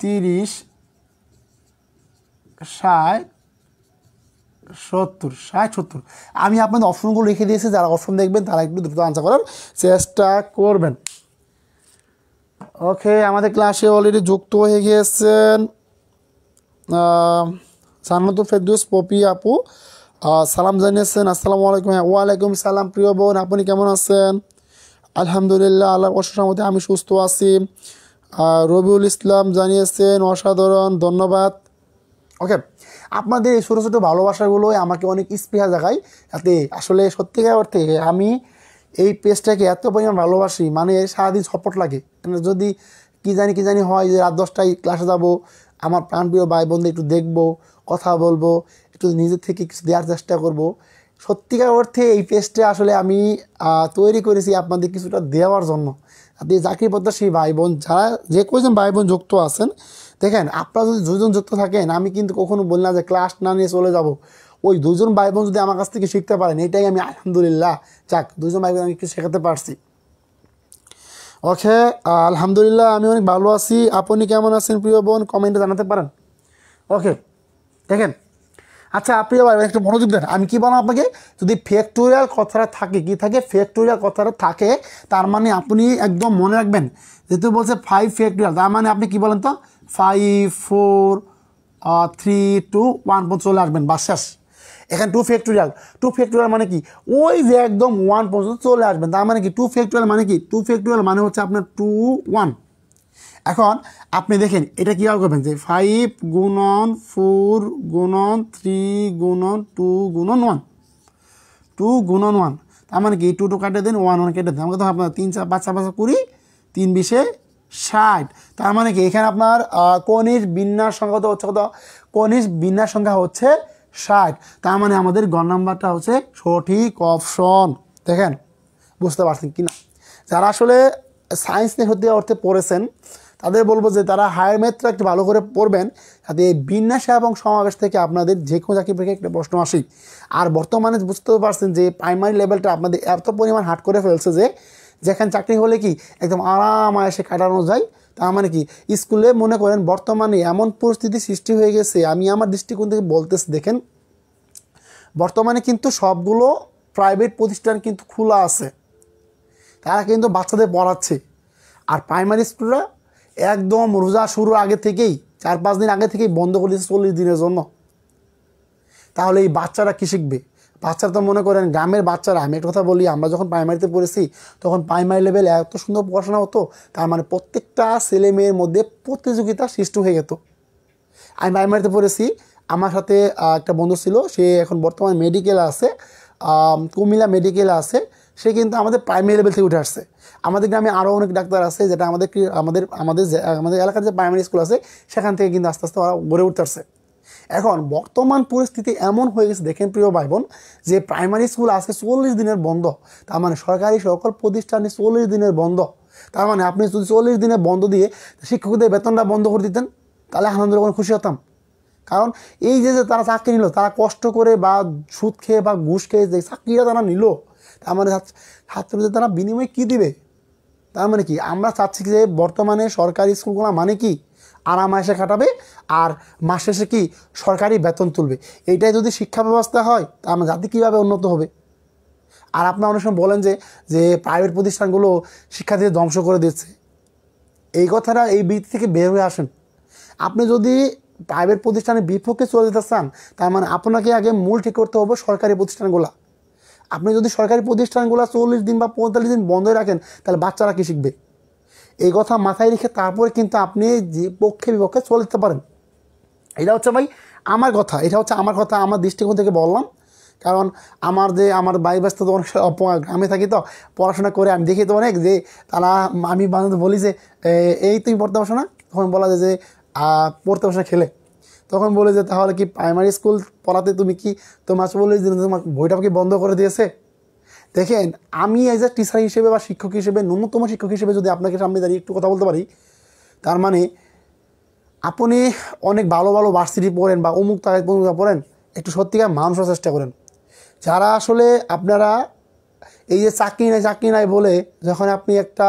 30 60 70, 60, 70। আমি আপনাদের অপশনগুলো রেখে দিয়েছি, যারা অপশন দেখবেন তারা একটু দ্রুত আনসার করার চেষ্টা করবেন। ওকে, আমাদের ক্লাসে অলরেডি যুক্ত হয়ে গিয়েছেন জান্নাতুল ফেরদৌস পপি আপু, সালাম জানিয়েছেন। আসসালামু আলাইকুম। ওয়ালাইকুম সালাম প্রিয় বোন, আপনি কেমন আছেন? আলহামদুলিল্লাহ, আল্লাহর অশেষ রহমতে আমি সুস্থ আছি। রবিউল ইসলাম জানিয়েছেন অসাধারণ, ধন্যবাদ। ওকে, আপনাদের এই ছোটো ছোটো ভালোবাসাগুলোই আমাকে অনেক স্পৃহা জাগায়, যাতে আসলে সত্যিকার অর্থে আমি এই পেজটাকে এত পরিমাণ ভালোবাসি, মানে সারাদিন সাপোর্ট লাগে। যদি কি জানি হয় যে রাত 10টায় ক্লাসে যাব, আমার প্রাণপ্রিয় ভাই বন্ধু একটু দেখবো, কথা বলবো, একটু নিজের থেকে কিছু দেওয়ার চেষ্টা করব। সত্যিকার অর্থে এই পেজটা আসলে আমি তৈরি করেছি আপনাদের কিছুটা দেওয়ার জন্য। আপনি চাকরি প্রত্যাশী ভাই বোন যারা যে কয়জন ভাই বোন যুক্ত আছেন, দেখেন আপনারা যদি দুজন যুক্ত থাকেন, আমি কিন্তু কখনো বলি না যে ক্লাস না নিয়ে চলে যাব। ওই দুজন ভাই বোন যদি আমার কাছ থেকে শিখতে পারেন, এটাই আমি আলহামদুলিল্লাহ, যাক দুজন ভাই বোন আমি একটু শেখাতে পারছি। ওকে, আলহামদুলিল্লাহ আমি অনেক ভালো আছি। আপনি কেমন আছেন প্রিয় বোন, কমেন্টে জানাতে পারেন। ওকে, দেখেন, আচ্ছা প্রিয় ভাই একটু মনোযোগ দেন। আমি কি বললাম আপনাকে, যদি ফ্যাক্টোরিয়াল কথাটা থাকে, কি থাকে, ফ্যাক্টোরিয়াল কথাটা থাকে, তার মানে আপনি একদম মনে রাখবেন, যেহেতু বলছে 5 ফ্যাক্টোরিয়াল, তার মানে আপনি কি বলেন তো, 5 4 3 2 1 চলে আসবেন, বাস শেষ। এখানে 2 ফ্যাক্টোরিয়াল, 2 ফ্যাক্টোরিয়াল মানে কি, ওই যে একদম 1 পর্যন্ত চলে আসবেন, তার মানে কি 2 ফ্যাক্টোরিয়াল মানে কি, 2 ফ্যাক্টোরিয়াল মানে হচ্ছে আপনার 2 1। এখন আপনি দেখেন এটা কীভাবে করবেন, যে 5 গুণন 4 গুণন 3 গুণন 2 গুণন 1, 2 গুণন 1, তার মানে কি 2 2 কাটে দেন, 1 1 কেটে দেন, আমাকে তো আপনার 3 4 5 5 20, 3 20 60। তার মানে কি এখানে আপনার কনিষ্ঠ বিন্যাস সংখ্যা হচ্ছে কত, কনিষ্ঠ বিন্যাস সংখ্যা হচ্ছে 60। তার মানে আমাদের গ নাম্বারটা হচ্ছে সঠিক অপশন। দেখেন বুঝতে পারছেন কি না? যারা আসলে সায়েন্স নিয়ে সত্যি অর্থে পড়েছেন, তাদের বলবো যে তারা হায়ার ম্যাথটা একটু ভালো করে পড়বেন, যাতে এই বিন্যাস এবং সমাবেশ থেকে আপনাদের যে কোনো চাকরি পরীক্ষায় একটা প্রশ্ন আসে। আর বর্তমানে বুঝতে পারছেন যে প্রাইমারি লেভেলটা আপনাদের এত পরিমাণ হার্ড করে ফেলছে যে যেখানে চাকরি হলে কি একদম আরামায়েসে কাটানো যায়। তার মানে কি স্কুলে মনে করেন বর্তমানে এমন পরিস্থিতি সৃষ্টি হয়ে গেছে, আমি আমার দৃষ্টিকোণ থেকে বলতেছি, দেখেন বর্তমানে কিন্তু সবগুলো প্রাইভেট প্রতিষ্ঠান কিন্তু খোলা আছে, তারা কিন্তু বাচ্চাদের পড়াচ্ছে। আর প্রাইমারি স্কুলরা একদম রোজা শুরুর আগে থেকেই 4-5 দিন আগে থেকেই বন্ধ করে দিয়েছে 40 দিনের জন্য। তাহলে এই বাচ্চারা কী শিখবে? বাচ্চারা তো মনে করেন গ্রামের বাচ্চারা, আমি একটা কথা বলি, আমরা যখন প্রাইমারিতে পড়েছি তখন প্রাইমারি লেভেল এত সুন্দর পড়াশোনা হতো, তার মানে প্রত্যেকটা ছেলে মেয়ের মধ্যে প্রতিযোগিতা সৃষ্টি হয়ে যেত। আমি প্রাইমারিতে পড়েছি, আমার সাথে একটা বন্ধু ছিল, সে এখন বর্তমানে মেডিকেলে আছে, কুমিল্লা মেডিকেলে আছে। সে কিন্তু আমাদের প্রাইমারি লেভেল থেকে উঠে আসছে। আমাদের গ্রামে আরও অনেক ডাক্তার আছে, যেটা আমাদের আমাদের আমাদের আমাদের এলাকার যে প্রাইমারি স্কুল আছে সেখান থেকে কিন্তু আস্তে আস্তে ওরা গড়ে উঠতে আসছে। এখন বর্তমান পরিস্থিতি এমন হয়ে গেছে, দেখেন প্রিয় ভাই বোন, যে প্রাইমারি স্কুল আজকে 40 দিনের বন্ধ। তার মানে সরকারি সকল প্রতিষ্ঠানে 40 দিনের বন্ধ। তার মানে আপনি যদি 40 দিনের বন্ধ দিয়ে শিক্ষকদের বেতনটা বন্ধ করে দিতেন, তাহলে আলহামদুলিল্লাহ খুশি হতাম। কারণ এই যে তারা চাকরি নিল, তারা কষ্ট করে বা সুদ খেয়ে বা ঘুষ খেয়ে যে চাকরিটা তারা নিল, তার মানে ছাত্রদের তারা বিনিময়ে কী দিবে? তার মানে কি আমরা চাচ্ছি যে বর্তমানে সরকারি স্কুলগুলো মানে কি আরামায়েসে কাটাবে আর মাস শেষে কি সরকারি বেতন তুলবে। এইটাই যদি শিক্ষা ব্যবস্থা হয়, তা আমরা জাতি কীভাবে উন্নত হবে? আর আপনারা অনেক সময় বলেন যে প্রাইভেট প্রতিষ্ঠানগুলো শিক্ষার্থীদের ধ্বংস করে দিচ্ছে। এই কথাটা, এই বৃত্তি থেকে বের হয়ে আসেন। আপনি যদি প্রাইভেট প্রতিষ্ঠানের বিপক্ষে চলে যেতে চান, তার মানে আপনাকে আগে মূল ঠিক করতে হবে সরকারি প্রতিষ্ঠানগুলো। আপনি যদি সরকারি প্রতিষ্ঠানগুলো 40 দিন বা 45 দিন বন্ধ রাখেন, তাহলে বাচ্চারা কী শিখবে? এই কথা মাথায় রেখে তারপরে কিন্তু আপনি যে পক্ষে বিপক্ষে চলে যেতে পারেন। এটা হচ্ছে ভাই আমার কথা, এটা হচ্ছে আমার কথা, আমার দৃষ্টিকোণ থেকে বললাম। কারণ আমার ভাই ব্যস্ত তো অনেক গ্রামে থাকি, তো পড়াশোনা করে আমি দেখি তো অনেক, যে তারা, আমি বলি যে এই তুমি পড়তে বসো না, তখন বলা যায় যে পড়তে বসে খেলে, তখন বলে যে তাহলে কি প্রাইমারি স্কুল পড়াতে তুমি কি তোমার 40 দিন তোমার বইটা কি বন্ধ করে দিয়েছে? দেখেন আমি এজ এ টিচার হিসেবে বা শিক্ষক হিসেবে, ন্যূনতম শিক্ষক হিসেবে যদি আপনাকে সামনে দাঁড়িয়ে একটু কথা বলতে পারি, তার মানে আপনি অনেক ভালো ভালো ভার্সিটি পড়েন বা অমুক তারিখ পড়েন, একটু সত্যিকার মানুষ হওয়ার চেষ্টা করেন। যারা আসলে আপনারা এই যে চাকরি নাই বলে যখন আপনি একটা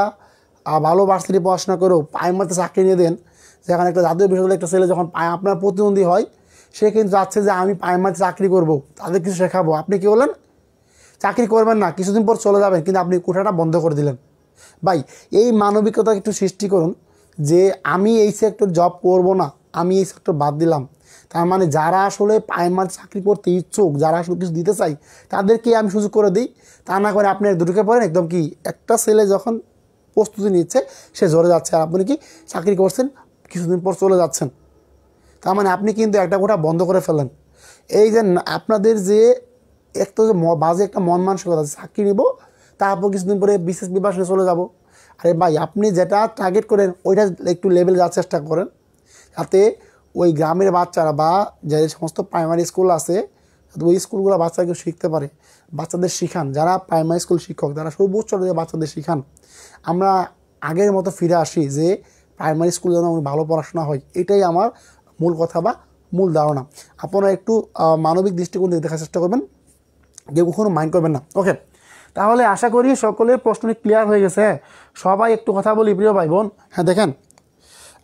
ভালো ভার্সিটি পড়াশোনা করেও প্রাইমারিতে চাকরি নিয়ে দেন, যেখানে একটা জাতীয় বিশ্ববিদ্যালয়ে একটা ছেলে যখন আপনার প্রতিদ্বন্দ্বী হয়, সে কিন্তু চাচ্ছে যে আমি প্রাইমারিতে চাকরি করব, তাদের কিছু শেখাবো। আপনি কি বলেন? চাকরি করবেন না, কিছুদিন পর চলে যাবেন, কিন্তু আপনি কোঠাটা বন্ধ করে দিলেন। ভাই, এই মানবিকতা একটু সৃষ্টি করুন যে আমি এই সেক্টর জব করব না, আমি এই সেক্টর বাদ দিলাম। তার মানে যারা আসলে প্রাইমারি চাকরি করতে ইচ্ছুক, যারা আসলে কিছু দিতে চাই, তাদেরকে আমি সুযোগ করে দিই। তা না করে আপনি ঢুকে পড়েন একদম কি একটা ছেলে যখন প্রস্তুতি নিচ্ছে সে ঝরে যাচ্ছে, আর আপনি কি চাকরি করছেন, কিছুদিন পর চলে যাচ্ছেন। তার মানে আপনি কিন্তু একটা কোঠা বন্ধ করে ফেলেন। এই যে আপনাদের যে একটা যে বাজে একটা মন মানসিকতা, চাকরি নিব তারপর কিছুদিন পরে বিশেষ বিভাগে চলে যাব। আরে ভাই, আপনি যেটা টার্গেট করেন ওইটা একটু লেভেল যাওয়ার চেষ্টা করেন, যাতে ওই গ্রামের বাচ্চারা বা যে সমস্ত প্রাইমারি স্কুল আছে ওই স্কুলগুলো বাচ্চাকে শিখতে পারে। বাচ্চাদের শিখান, যারা প্রাইমারি স্কুল শিক্ষক তারা সর্বোচ্চ বাচ্চাদের শিখান। আমরা আগের মতো ফিরে আসি যে প্রাইমারি স্কুল যেন ভালো পড়াশোনা হয়, এটাই আমার মূল কথা বা মূল ধারণা। আপনারা একটু মানবিক দৃষ্টিকোণ থেকে দেখার চেষ্টা করবেন, কেউ কখনো মাইন্ড করবেন না। ওকে, তাহলে আশা করি সকলের প্রশ্নটি ক্লিয়ার হয়ে গেছে। সবাই একটু কথা বলি প্রিয় ভাই বোন। হ্যাঁ দেখেন,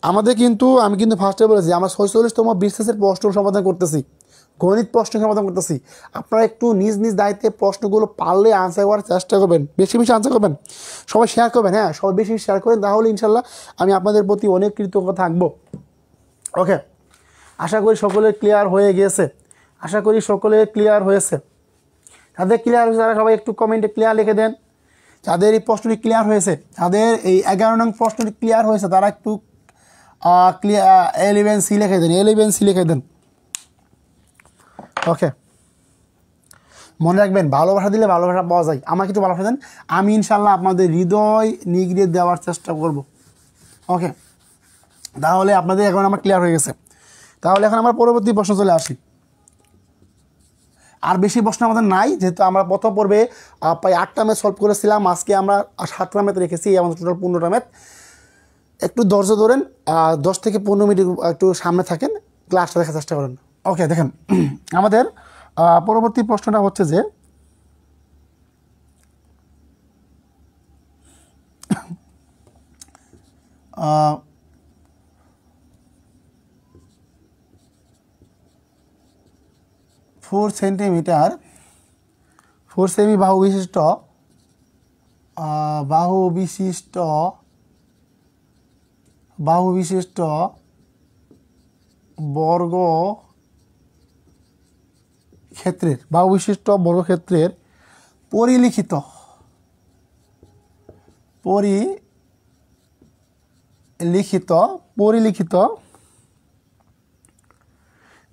আমাদের কিন্তু আমি কিন্তু ফার্স্টে বলেছি আমরা 46তম বিসিএসের প্রশ্ন সমাধান করতেছি, গণিত প্রশ্ন সমাধান করতেছি। আপনারা একটু নিজ নিজ দায়িত্বে প্রশ্নগুলো পারলে আনসার করার চেষ্টা করবেন, বেশি বেশি আনসার করবেন, সবাই শেয়ার করবেন। হ্যাঁ, সবাই বেশি শেয়ার করেন, তাহলে ইনশাল্লাহ আমি আপনাদের প্রতি অনেক কৃতজ্ঞ থাকবো। ওকে, আশা করি সকলের ক্লিয়ার হয়ে গিয়েছে, আশা করি সকলের ক্লিয়ার হয়েছে। যাদের ক্লিয়ার হয়েছে তারা সবাই একটু কমেন্টে ক্লিয়ার লিখে দেন। যাদের এই প্রশ্নটি ক্লিয়ার হয়েছে, যাদের এই 11 নং প্রশ্নটি ক্লিয়ার হয়েছে তারা একটু ক্লিয়ার 11C লিখে দেন, 11C লিখে দেন। ওকে, মনে রাখবেন ভালোবাসা দিলে ভালোবাসা পাওয়া যায়। আমাকে একটু ভালোবাসা দেন, আমি ইনশাল্লাহ আপনাদের হৃদয় নিগড়ে দেওয়ার চেষ্টা করব। ওকে, তাহলে আপনাদের এখন আমার ক্লিয়ার হয়ে গেছে। তাহলে এখন আমার পরবর্তী প্রশ্ন চলে আসি। আর বেশি প্রশ্ন আমাদের নাই, যেহেতু আমরা প্রথম পর্বে প্রায় 8টা ম্যাথ সলভ করেছিলাম, আজকে আমরা 7টা ম্যাথ রেখেছি, আমাদের টোটাল 15টা ম্যাথ। একটু ধৈর্য ধরেন, 10 থেকে 15 মিনিট একটু সামনে থাকেন, ক্লাসটা দেখার চেষ্টা করেন। ওকে, দেখেন আমাদের পরবর্তী প্রশ্নটা হচ্ছে যে 4 সেন্টিমিটার 4 সেমি বাহু বিশিষ্ট বাহু বিশিষ্ট বর্গ ক্ষেত্রের পরিলিখিত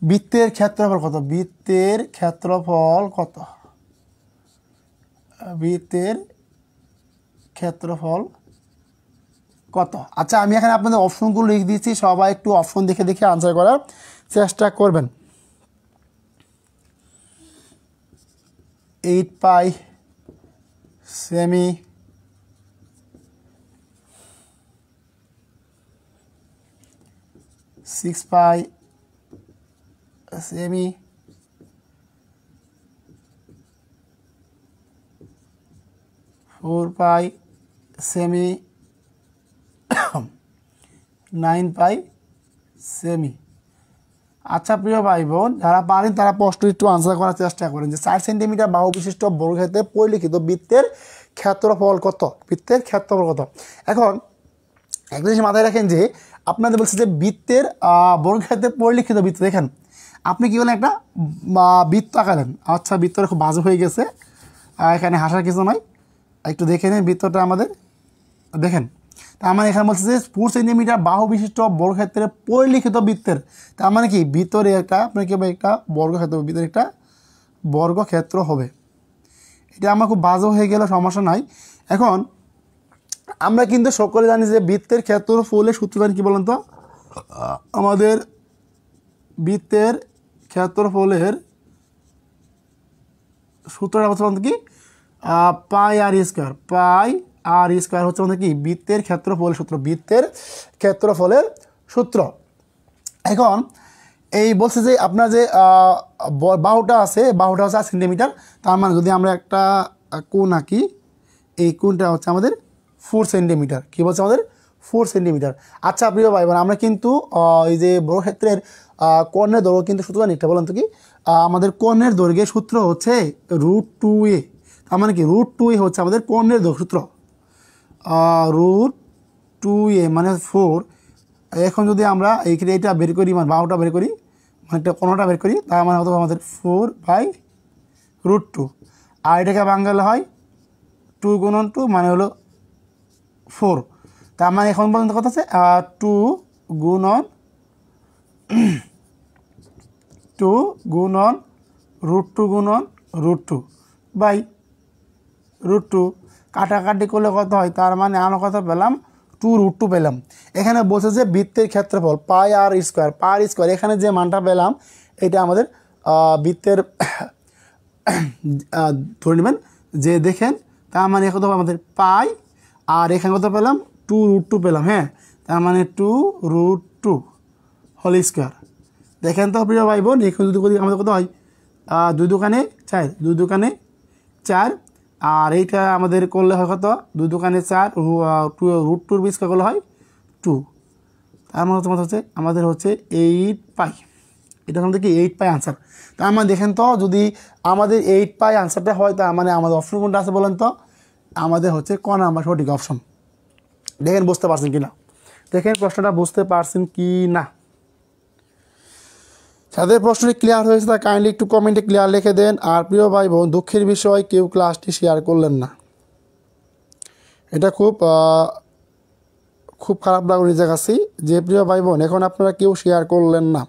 বৃত্তের ক্ষেত্রফল কত? বৃত্তের ক্ষেত্রফল কত? আচ্ছা, আমি এখানে আপনাদের অপশনগুলো লিখে দিয়েছি, সবাই একটু অপশন দেখে দেখে আনসার করার চেষ্টা করবেন। 8 পাই সেমি, 6 পাই সেমি, 4 পাই সেমি, 9 পাই সেমি। আচ্ছা প্রিয় ভাই বোন, যারা পারেন তারা প্রশ্ন একটু আনসার করার চেষ্টা করেন যে 4 সেন্টিমিটার বাহু বিশিষ্ট বর্গক্ষেত্রে পরিলিখিত বৃত্তের ক্ষেত্রফল কত? এখন একটা জিনিস মাথায় রাখেন যে আপনাদের বলছে যে বৃত্তের বর্গক্ষেত্রে পরিলিখিত বৃত্ত। দেখেন আপনি কি বলেন, একটা বৃত্ত আঁকালেন। আচ্ছা, বৃত্তটা খুব বাজে হয়ে গেছে, এখানে হাসার কিছু নয়, একটু দেখে নিন বৃত্তটা আমাদের। দেখেন, তার মানে এখানে বলছে যে 4 সেন্টিমিটার বাহু বিশিষ্ট বর্গক্ষেত্রে পরিলিখিত বৃত্তের, তার মানে কি ভিতরে একটা আপনার কি একটা বর্গক্ষেত্র, ভিতরে একটা বর্গক্ষেত্র হবে। এটা আমার খুব বাজে হয়ে গেলে সমস্যা নাই। এখন আমরা কিন্তু সকলে জানি যে বৃত্তের ক্ষেত্রফলের সূত্র জানি, কি বলেন তো? আমাদের বৃত্তের ক্ষেত্রফলের সূত্রটা হচ্ছে কি? পাই আর স্কয়ার হচ্ছে আমাদের কি বৃত্তের ক্ষেত্রফলের সূত্র। এখন এই বলছে যে আপনার যে বাহুটা হচ্ছে 8 সেন্টিমিটার, তার মানে যদি আমরা একটা কোণ আঁকি, এই কোণটা হচ্ছে আমাদের 4 সেন্টিমিটার। কী বলছে আমাদের? 4 সেন্টিমিটার। আচ্ছা প্রিয় ভাই বোন, আমরা কিন্তু এই যে বর্গক্ষেত্রের কর্ণের দৈর্ঘ্য কিন্তু সূত্র জানি, একটা বলেন তো কি? আমাদের কর্ণের দৈর্ঘ্যের সূত্র হচ্ছে √2a। তার মানে কি √2a হচ্ছে আমাদের কর্ণের দৈর্ঘ্য সূত্র। √2a মানে 4। এখন যদি আমরা এইখানে এটা বের করি, মানে বাহুটা বের করি, মানে একটা কোণটা বের করি, তার মানে হতো আমাদের 4/√2। আর এটাকে বাংলায় হয় 2 গুণন 2 মানে হলো 4। তার মানে এখন পর্যন্ত কথা আছে 2 গুণন 2 গুণন √2 গুণন √2 বাই √2। কাটাকাটি করলে কত হয়? তার মানে আমরা কত পেলাম? 2√2 পেলাম। এখানে বলছে যে বৃত্তের ক্ষেত্রফল পাই আর স্কোয়ার, পাই আর স্কোয়ার, এখানে যে মানটা পেলাম এটা আমাদের বৃত্তের ধরে নেবেন যে দেখেন, তার মানে কত আমাদের পাই, আর এখানে কত পেলাম? 2√2 পেলাম। হ্যাঁ, তার মানে 2√2 হোল স্কোয়ার। দেখেন তো প্রিয় ভাই বোন, এখানে যদি করি আমাদের কত হয়? 2 দোকানে 4, 2 দোকানে 4। আর এইটা আমাদের করলে হয় কত? 2 দোকানে 4, √2 স্কোয়ার করলে হয় 2। তার মানে তোমার হচ্ছে আমাদের হচ্ছে 8 পাই। এটা আমাদের কি 8 পাই আনসার। তার মানে দেখেন তো, যদি আমাদের 8 পাই আনসারটা হয়, তার মানে আমাদের অপশন কোনটা আছে বলেন তো? আমাদের হচ্ছে ক নাম্বার সঠিক অপশন। দেখেন বুঝতে পারছেন কি না? দেখেন প্রশ্নটা বুঝতে পারছেন কি না? যাদের প্রশ্নটি ক্লিয়ার হয়েছে তা কাইন্ডলি একটু কমেন্টে ক্লিয়ার লিখে দেন। আর প্রিয় ভাই বোন, দুঃখের বিষয় কেউ ক্লাসটি শেয়ার করলেন না, এটা খুব খারাপ লাগলো নিজের কাছেই যে প্রিয় ভাই বোন এখন আপনারা কেউ শেয়ার করলেন না।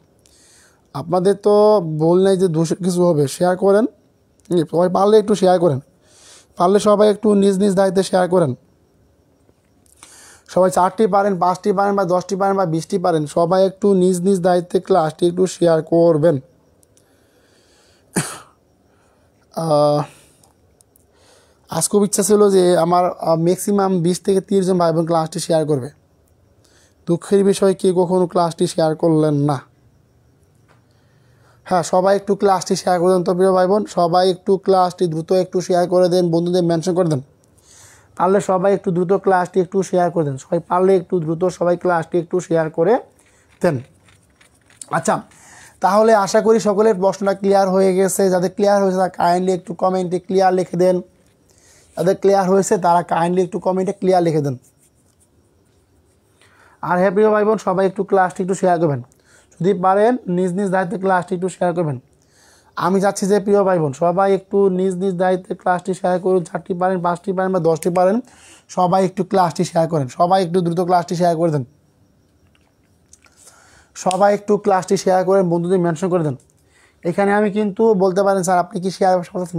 আপনাদের তো ভুল নেই যে দোষের কিছু হবে, শেয়ার করেন। সবাই পারলে একটু শেয়ার করেন, পারলে সবাই একটু নিজ নিজ দায়িত্বে শেয়ার করেন। সবাই 4টি পারেন, 5টি পারেন, বা 10টি পারেন, বা 20টি পারেন, সবাই একটু নিজ নিজ দায়িত্বে ক্লাসটি একটু শেয়ার করবেন। আজ খুব ইচ্ছা ছিল যে আমার ম্যাক্সিমাম 20 থেকে 30 জন ভাই বোন ক্লাসটি শেয়ার করবে। দুঃখের বিষয় কেউ কখনো ক্লাসটি শেয়ার করলেন না। হ্যাঁ, সবাই একটু ক্লাসটি শেয়ার করে দেন তো প্রিয় ভাই বোন, সবাই একটু ক্লাসটি দ্রুত একটু শেয়ার করে দেন, বন্ধুদের মেনশন করে দেন। পারলে সবাই একটু দ্রুত ক্লাসটি একটু শেয়ার করে দেন, সবাই পারলে একটু দ্রুত সবাই ক্লাসটি একটু শেয়ার করে দেন। আচ্ছা, তাহলে আশা করি সকলের প্রশ্নটা ক্লিয়ার হয়ে গেছে। যাদের ক্লিয়ার হয়েছে তারা কাইন্ডলি একটু কমেন্টে ক্লিয়ার লিখে দেন। যাদের ক্লিয়ার হয়েছে তারা কাইন্ডলি একটু কমেন্টে ক্লিয়ার লিখে দেন। আর হ্যাঁ প্রিয় ভাই বোন, সবাই একটু ক্লাসটি একটু শেয়ার করবেন, যদি পারেন নিজ নিজ দায়িত্বে ক্লাসটি একটু শেয়ার করবেন। আমি চাচ্ছি যে প্রিয় ভাই বোন সবাই একটু নিজ নিজ দায়িত্বে ক্লাসটি শেয়ার করুন। 4টি পারেন, 5টি পারেন, বা 10টি পারেন, সবাই একটু ক্লাসটি শেয়ার করেন। সবাই একটু দ্রুত ক্লাসটি শেয়ার করে দেন। সবাই একটু ক্লাসটি শেয়ার করেন, বন্ধুদের মেনশন করে দেন। এখানে আমি কিন্তু বলতে পারেন স্যার আপনি কি শেয়ার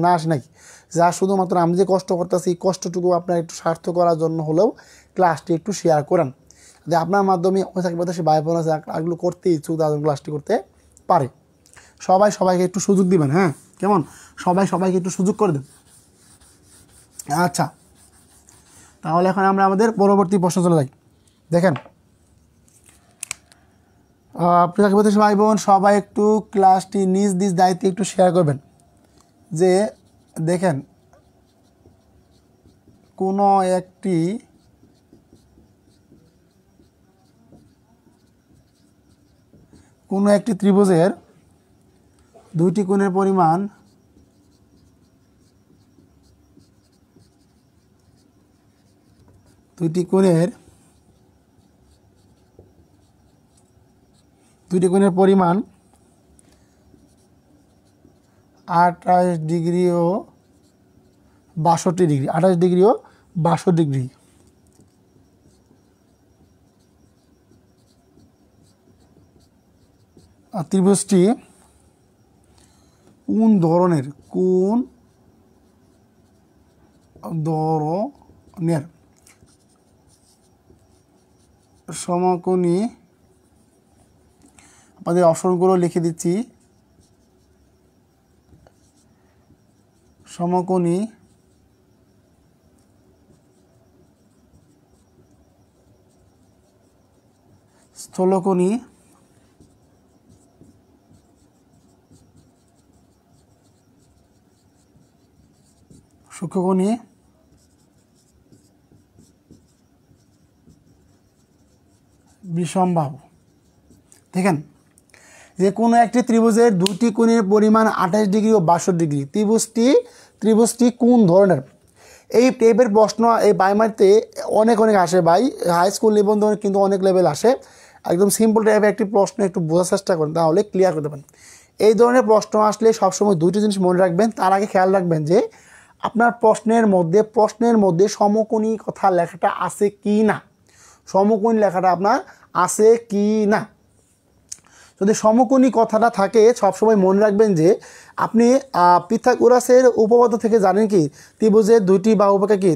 না আসে নাকি? যা শুধুমাত্র আমি যে কষ্ট করতেছি এই কষ্টটুকু আপনার একটু স্বার্থ করার জন্য হলেও ক্লাসটি একটু শেয়ার করেন, যে আপনার মাধ্যমে ওই থাকবে সে ভাই বোন আছে এগুলো করতে ইচ্ছুক, তাদের ক্লাসটি করতে পারে। সবাই সবাইকে একটু সুযোগ দিবেন। হ্যাঁ, কেমন? সবাই সবাইকে একটু সুযোগ করে দেন। আচ্ছা, তাহলে এখন আমরা আমাদের পরবর্তী প্রশ্ন চলে যাই। দেখেন প্রিয় ভাই বোন, সবাই একটু ক্লাসটি নিজ নিজ দায়িত্বে একটু শেয়ার করবেন। যে দেখেন কোনো একটি ত্রিভুজের দুইটি কোণের পরিমাণ দুইটি কোণের পরিমাণ 28 ডিগ্রি ও 62 ডিগ্রি, 28 ডিগ্রি ও 62 ডিগ্রি। ত্রিভুজটি কোন ধরনের সমকোণী, আমাদের অপশনগুলো লিখে দিচ্ছি। সমকোণী স্থলকোণী সূক্ষ্মকোণী বিষমবাহু। দেখেন যে কোনো একটি ত্রিভুজের দুটি কোণের পরিমাণ 28 ডিগ্রি ও 62 ডিগ্রি। ত্রিভুজটি কোন ধরনের? এই টাইপের প্রশ্ন এই প্রাইমারিতে অনেক আসে ভাই, হাই স্কুল নিবন্ধন কিন্তু অনেক লেভেল আসে। একদম সিম্পল টাইপের একটি প্রশ্ন একটু বোঝার চেষ্টা করেন, তাহলে ক্লিয়ার করতে পারেন। এই ধরনের প্রশ্ন আসলে সবসময় দুইটি জিনিস মনে রাখবেন। তার আগে খেয়াল রাখবেন যে আপনার প্রশ্নের মধ্যে সমকোণী কথা লেখাটা আছে কি না, সমকোণী লেখাটা আপনার আছে কি না। যদি সমকোণী কথাটা থাকে সবসময় মনে রাখবেন যে আপনি পিথাগোরাসের উপপাদ্য থেকে জানেন কি ত্রিভুজের দুইটি বাহু অপেক্ষা কি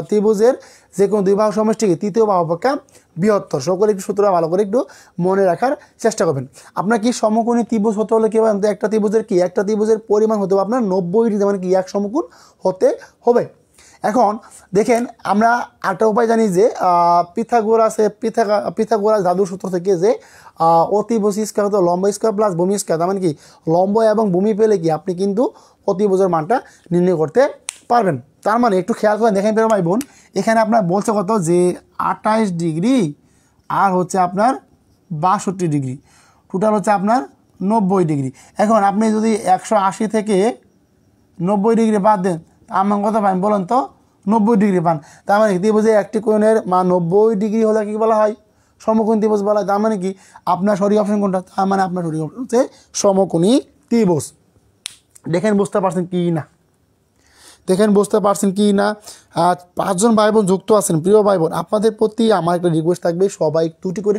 ত্রিভুজের যে কোনো দুই বাহু সমষ্টি কি তৃতীয় বাহু অপেক্ষা বৃহত্তর। সকলে একটু সূত্র ভালো করে একটু মনে রাখার চেষ্টা করবেন। আপনার কি সমকোণী ত্রিভুজ হতে হলে কি হবে, একটা ত্রিভুজের পরিমাণ হতে হবে আপনার 90 ডিগ্রি, মানে কি এক সমকোণ হতে হবে। এখন দেখেন আমরা একটা উপায় জানি যে পিথাগোরাস জাদুর সূত্র থেকে যে অতিভুজ স্কয়ার হতো লম্ব স্কয়ার প্লাস ভূমি স্কয়ার, তার মানে কি লম্ব এবং ভূমি পেলে কি আপনি কিন্তু অতিভুজের মানটা নির্ণয় করতে পারবেন। তার মানে একটু খেয়াল করে দেখেন ভাই বোন, এখানে আপনার বলছে কত যে 28 ডিগ্রি আর হচ্ছে আপনার 62 ডিগ্রি, টোটাল হচ্ছে আপনার 90 ডিগ্রি। এখন আপনি যদি 180 থেকে 90 ডিগ্রি বাদ দেন আমার কত পান বলেন তো, 90 ডিগ্রি পান। তার মানে ত্রিভুজে একটি কোণের মান 90 ডিগ্রি হলে কি বলা হয়, সমকোণী ত্রিভুজ বলা হয়। তার মানে কি আপনার সঠিক অপশন কোনটা, তার মানে আপনার সঠিক অপশন হচ্ছে সমকোণী ত্রিভুজ। দেখেন বুঝতে পারছেন কি না, আর 5 জন ভাই বোন যুক্ত আছেন। প্রিয় ভাই বোন, আপনাদের প্রতি আমার একটা রিকোয়েস্ট থাকবে, সবাই দুটি করে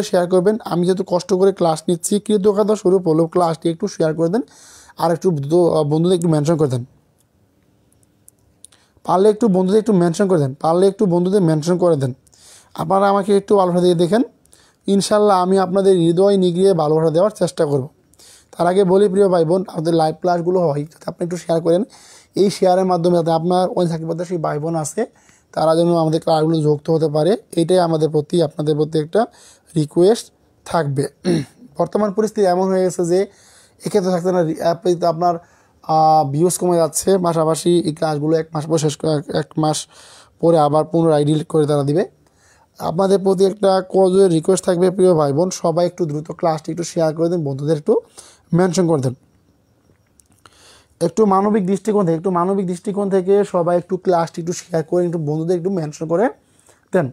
শেয়ার করবেন, আমি যেহেতু কষ্ট করে ক্লাস নিচ্ছি, কৃতজ্ঞতা স্বরূপ হলেও ক্লাসটি একটু শেয়ার করে দেন, আর একটু বন্ধুদের একটু মেনশন করে দেন, পারলে একটু বন্ধুদের মেনশন করে দেন। আপনারা আমাকে একটু ভালোবাসা দিয়ে দেখেন, ইনশাল্লাহ আমি আপনাদের হৃদয় নিগড়িয়ে ভালোবাসা দেওয়ার চেষ্টা করব। তার আগে বলি প্রিয় ভাই বোন, আমাদের লাইভ ক্লাসগুলো হয় যাতে আপনি একটু শেয়ার করেন। এই শেয়ারের মাধ্যমে যাতে আপনার অনেক চাকরি প্রত্যাশী ভাই বোন আছে তারা যেন আমাদের ক্লাসগুলো যুক্ত হতে পারে, এইটাই আপনাদের প্রতি একটা রিকোয়েস্ট থাকবে। বর্তমান পরিস্থিতি এমন হয়ে গেছে যে এক্ষেত্রে থাকছে না, আপনার ভিউজ কমে যাচ্ছে, পাশাপাশি এই ক্লাসগুলো এক মাস পরে আবার পুনরায় ডিলিট করে তারা দিবে। আপনাদের প্রতি একটা কজের রিকোয়েস্ট থাকবে প্রিয় ভাই বোন, সবাই একটু দ্রুত ক্লাসটি একটু শেয়ার করে দেন, বন্ধুদের একটু মেনশন করে দেন। একটু মানবিক দৃষ্টিকোণ থেকে সবাই একটু ক্লাসটি একটু শেয়ার করে একটু বন্ধুদের একটু মেনশন করে দেন।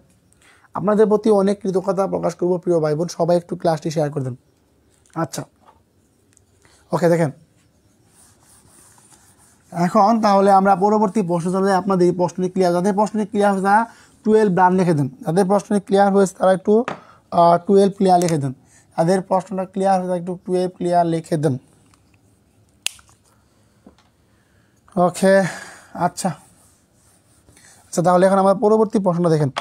আপনাদের প্রতি অনেক কৃতজ্ঞতা প্রকাশ করব প্রিয় ভাই বোন, সবাই একটু ক্লাসটি শেয়ার করে দেন। আচ্ছা ওকে, দেখেন এখন তাহলে আমরা পরবর্তী প্রশ্ন চলে। আপনাদের এই প্রশ্নটি ক্লিয়ার, যাদের প্রশ্নটি ক্লিয়ার হয়েছে তারা 12 ব্রান লিখে দেন, যাদের প্রশ্নটি ক্লিয়ার হয়েছে তারা একটু 12 ক্লিয়ার লিখে দেন, যাদের প্রশ্নটা ক্লিয়ার হয়েছে একটু 12 ক্লিয়ার লিখে দেন। ওকে আচ্ছা তাহলে এখন আমার পরবর্তী প্রশ্নটা দেখেন।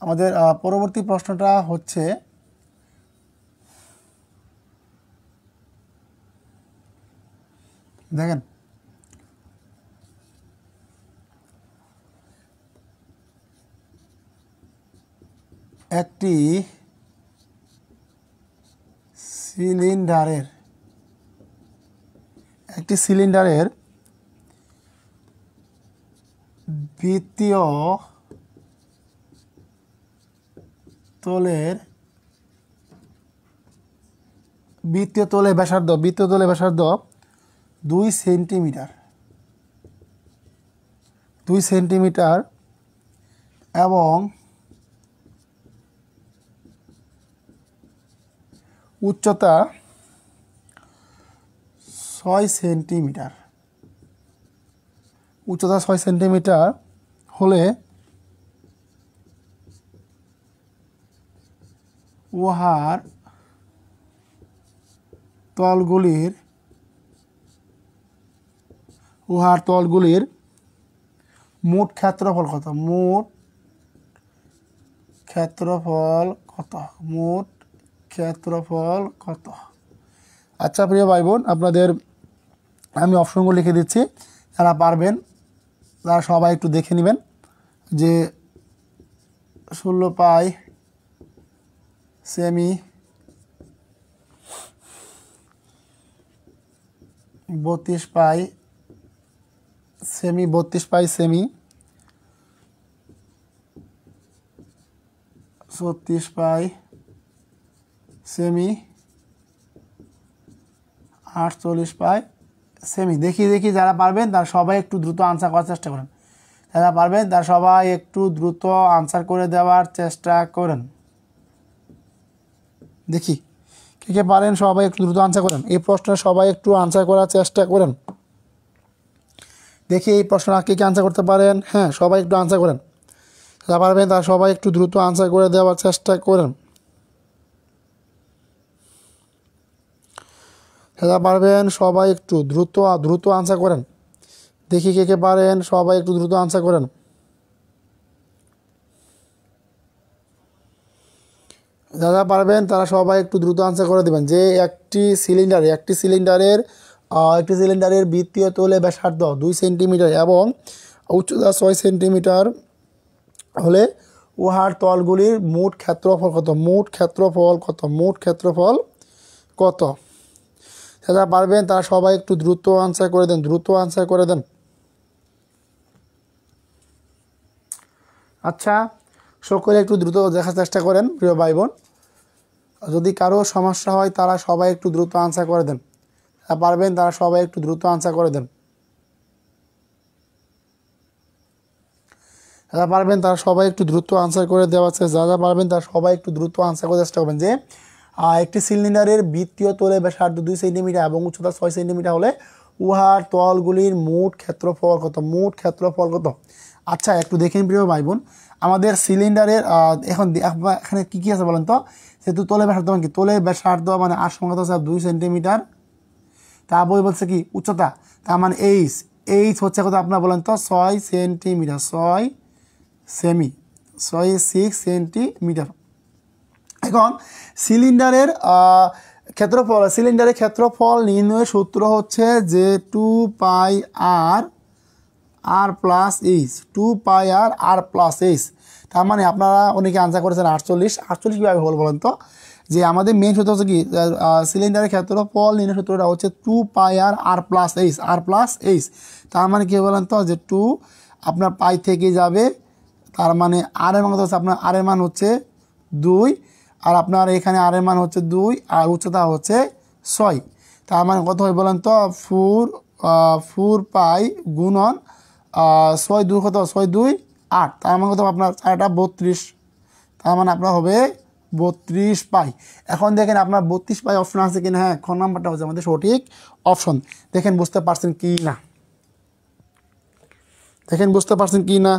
আমাদের পরবর্তী প্রশ্নটা হচ্ছে দেখেন, একটি সিলিন্ডারের বৃত্তীয় তলের ব্যাসার্ধ 2 সেন্টিমিটার এবং উচ্চতা 6 সেন্টিমিটার হলে উহার তলগুলির মোট ক্ষেত্রফল কত? আচ্ছা প্রিয় ভাই বোন, আপনাদের আমি অপশনগুলো লিখে দিচ্ছি, যারা পারবেন তারা সবাই একটু দেখে নেবেন যে 16 পাই সেমি 32 পাই সেমি, 32 পাই সেমি, 36 পাই সেমি, 48 পাই সেমি। দেখি যারা পারবেন তারা সবাই একটু দ্রুত আনসার করার চেষ্টা করেন। যারা পারবেন তারা সবাই একটু দ্রুত আনসার করে দেওয়ার চেষ্টা করেন। দেখি কে পারেন, সবাই একটু দ্রুত আনসার করেন। এই প্রশ্নে সবাই একটু আনসার করার চেষ্টা করেন। দেখি এই প্রশ্ন কে আনসার করতে পারেন। হ্যাঁ, সবাই একটু আনসার করেন। যারা পারবেন তারা সবাই একটু দ্রুত আনসার করে দেওয়ার চেষ্টা করেন। যারা পারবেন সবাই একটু দ্রুত আনসার করেন। দেখি কে পারেন, সবাই একটু দ্রুত আনসার করেন। যারা পারবেন তারা সবাই একটু দ্রুত আনসার করে দেবেন যে একটি সিলিন্ডারের বৃত্তীয় তলে ব্যাসার্ধ 2 সেন্টিমিটার এবং উচ্চতা 6 সেন্টিমিটার হলে উহার তলগুলির মোট ক্ষেত্রফল কত? যারা পারবেন তারা সবাই একটু দ্রুত আনসার করে দেন। আচ্ছা, সকলে একটু দ্রুত দেখার চেষ্টা করেন প্রিয় ভাই বোন। যদি কারো সমস্যা হয় তারা সবাই একটু দ্রুত আনসার করে দেন। যারা পারবেন তারা সবাই একটু দ্রুত আনসার করে দেন। যারা পারবেন তারা সবাই একটু দ্রুত আনসার করে দেওয়ার চেষ্টা যারা পারবেন তারা সবাই একটু দ্রুত আনসার করার চেষ্টা করবেন যে একটি সিলিন্ডারের বৃত্তীয় তলে ব্যাসার্ধ 2 সেন্টিমিটার এবং উচ্চতা 6 সেন্টিমিটার হলে উহার তলগুলির মোট ক্ষেত্রফল কত? আচ্ছা, একটু দেখেন প্রিয় ভাই বোন, আমাদের সিলিন্ডারের এখানে কি আছে বলেন তো? যেহেতু তলে ব্যাসার্ধ মানে কি, তলে ব্যাসার্ধ মানে আর সংখ্যা হচ্ছে 2 সেন্টিমিটার, তারপরে বলছে কি উচ্চতা, তার মানে এইচ হচ্ছে কত আপনার বলেন তো? 6 সেন্টিমিটার, 6 সেন্টিমিটার। এখন সিলিন্ডারের ক্ষেত্রফল নির্ণয়ের সূত্র হচ্ছে যে 2 পাই আর প্লাস এইচ, 2 পাই আর প্লাস এইচ। তার মানে আপনারা অনেকে আনসার করেছেন 48 কীভাবে হল বলেন তো? যে আমাদের মেন সূত্র হচ্ছে কি, সিলিন্ডারের ক্ষেত্রফল নির্ণয় সূত্রটা হচ্ছে 2 পাই আর প্লাস এইচ। তার মানে কী বলেন তো? যে 2 আপনার পাই থেকে যাবে, তার মানে আর এর মান হচ্ছে আপনার আর এর মান হচ্ছে 2, আর আপনার এখানে আর এর মান হচ্ছে 2 আর উচ্চতা হচ্ছে 6। তার মানে কত হয় বলেন তো? 4 পাই গুণন 6 2 কত? 6 2 8। তার মানে কত আপনার 4টা 32। তার মানে আপনার হবে 32 পাই। এখন দেখেন আপনার 32 পাই অপশন আছে কিনা। হ্যাঁ, খ নাম্বারটা হচ্ছে আমাদের সঠিক অপশন। দেখেন বুঝতে পারছেন কি না?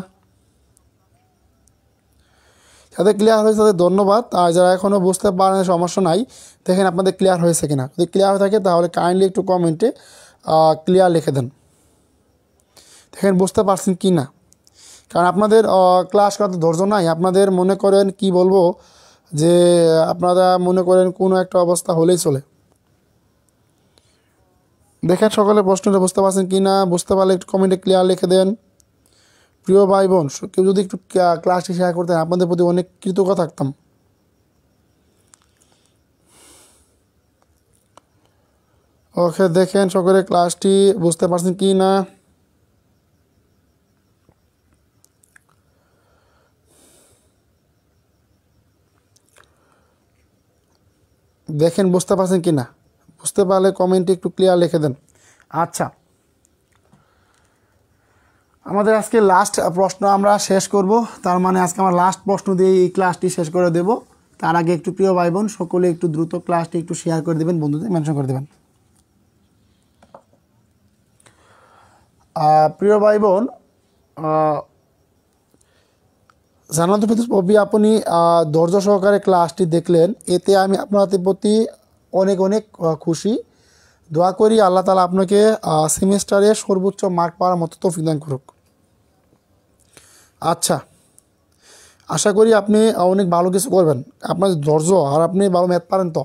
যাদের ক্লিয়ার হয়েছে তাদের ধন্যবাদ। আর যারা এখনও বুঝতে পারেন সমস্যা নাই, দেখেন আপনাদের ক্লিয়ার হয়েছে কিনা। যদি ক্লিয়ার হয়ে থাকে তাহলে কাইন্ডলি একটু কমেন্টে ক্লিয়ার লিখে দেন। দেখেন বুঝতে পারছেন কি না, কারণ আপনাদের ক্লাস করার ধৈর্য নাই। আপনাদের মনে করেন কি বলবো, যে আপনারা মনে করেন কোনো একটা অবস্থা হলেই চলে। দেখেন সকলে প্রশ্নটা বুঝতে পারছেন কি না, বুঝতে পারলে একটু কমেন্টে ক্লিয়ার লিখে দেন। প্রিয় ভাই বোন, কেউ যদি একটু ক্লাসটি শেয়ার করতেন আপনাদের প্রতি অনেক কৃতজ্ঞ থাকতাম। ওকে, দেখেন সকলে ক্লাসটি বুঝতে পারছেন কি না। দেখেন বুঝতে পারছেন কি না, বুঝতে পারলে কমেন্টে একটু ক্লিয়ার লিখে দেন। আচ্ছা, আমাদের আজকে লাস্ট প্রশ্ন আমরা শেষ করব। তার মানে আজকে আমরা লাস্ট প্রশ্ন দিয়ে এই ক্লাসটি শেষ করে দেব। তার আগে একটু প্রিয় ভাই বোন সকলে একটু দ্রুত ক্লাসটি একটু শেয়ার করে দেবেন, বন্ধুদের মেনশন করে দেবেন। প্রিয় ভাই বোন, জানাতে পেতে আপনি ধৈর্য সহকারে ক্লাসটি দেখলেন, এতে আমি আপনাদের প্রতি অনেক খুশি। দোয়া করি আল্লাহ তাআলা আপনাকে সেমিস্টারে সর্বোচ্চ মার্ক পাওয়ার মতো তৌফিক দান করুক। আচ্ছা, আশা করি আপনি অনেক ভালো কিছু করবেন। আপনার ধৈর্য আর আপনি ভালো ম্যাথ পারেন তো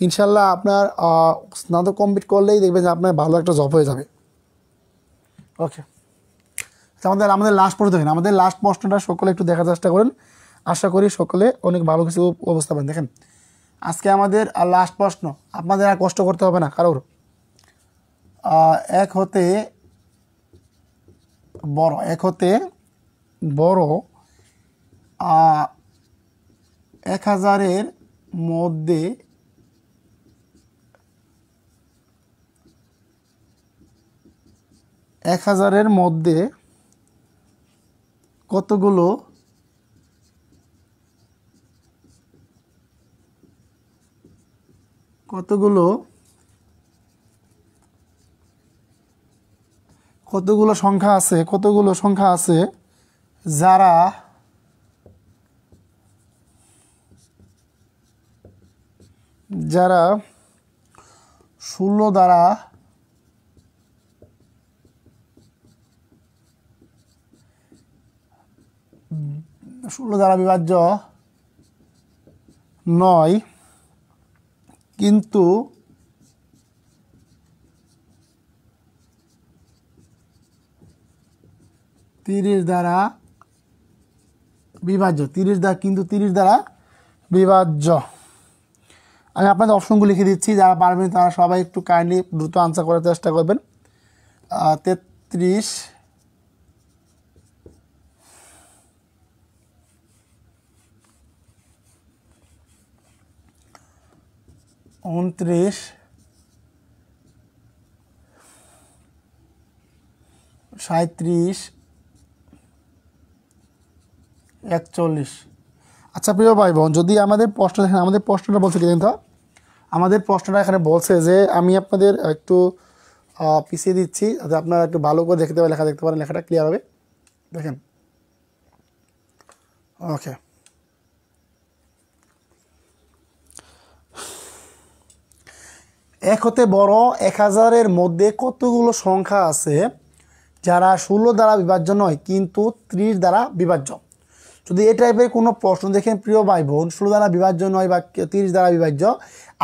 ইনশাল্লাহ আপনার স্নাতক কমপ্লিট করলেই দেখবেন যে আপনার ভালো একটা জব হয়ে যাবে। ওকে, আমাদের লাস্ট প্রশ্ন দেখেন। আমাদের লাস্ট প্রশ্নটা সকলে একটু দেখার চেষ্টা করেন। আশা করি সকলে অনেক ভালো কিছু অবস্থা পাবেন। দেখেন আজকে আমাদের লাস্ট প্রশ্ন, আপনাদের আর কষ্ট করতে হবে না কারোর। এক হতে বড়, এক হতে বড় 1000-এর মধ্যে কতগুলো সংখ্যা আছে যারা 16 দ্বারা বিভাজ্য নয় কিন্তু 30 দ্বারা বিভাজ্য, 30 দ্বারা বিভাজ্য। আমি আপনাদের অপশনগুলো লিখে দিচ্ছি, যারা পারবেন তারা সবাই একটু কাইন্ডলি দ্রুত আনসার করার চেষ্টা করবেন। 33, 29, 37, 41। আচ্ছা প্রিয় ভাই বোন, যদি আমাদের প্রশ্ন দেখেন, আমাদের প্রশ্নটা বলছে কি জানেন তো, আমাদের প্রশ্নটা এখানে বলছে যে, আমি আপনাদের একটু পিছিয়ে দিচ্ছি যাতে আপনারা একটু ভালো করে দেখতে পারেন, লেখা দেখতে পারেন, লেখাটা ক্লিয়ার হবে। দেখেন, ওকে, এক হতে বড় 1000-এর মধ্যে কতগুলো সংখ্যা আছে যারা 16 দ্বারা বিভাজ্য নয় কিন্তু 30 দ্বারা বিভাজ্য। যদি এই টাইপের কোনো প্রশ্ন দেখেন প্রিয় ভাই বোন, 16 দ্বারা বিভাজ্য নয় বা 30 দ্বারা বিভাজ্য,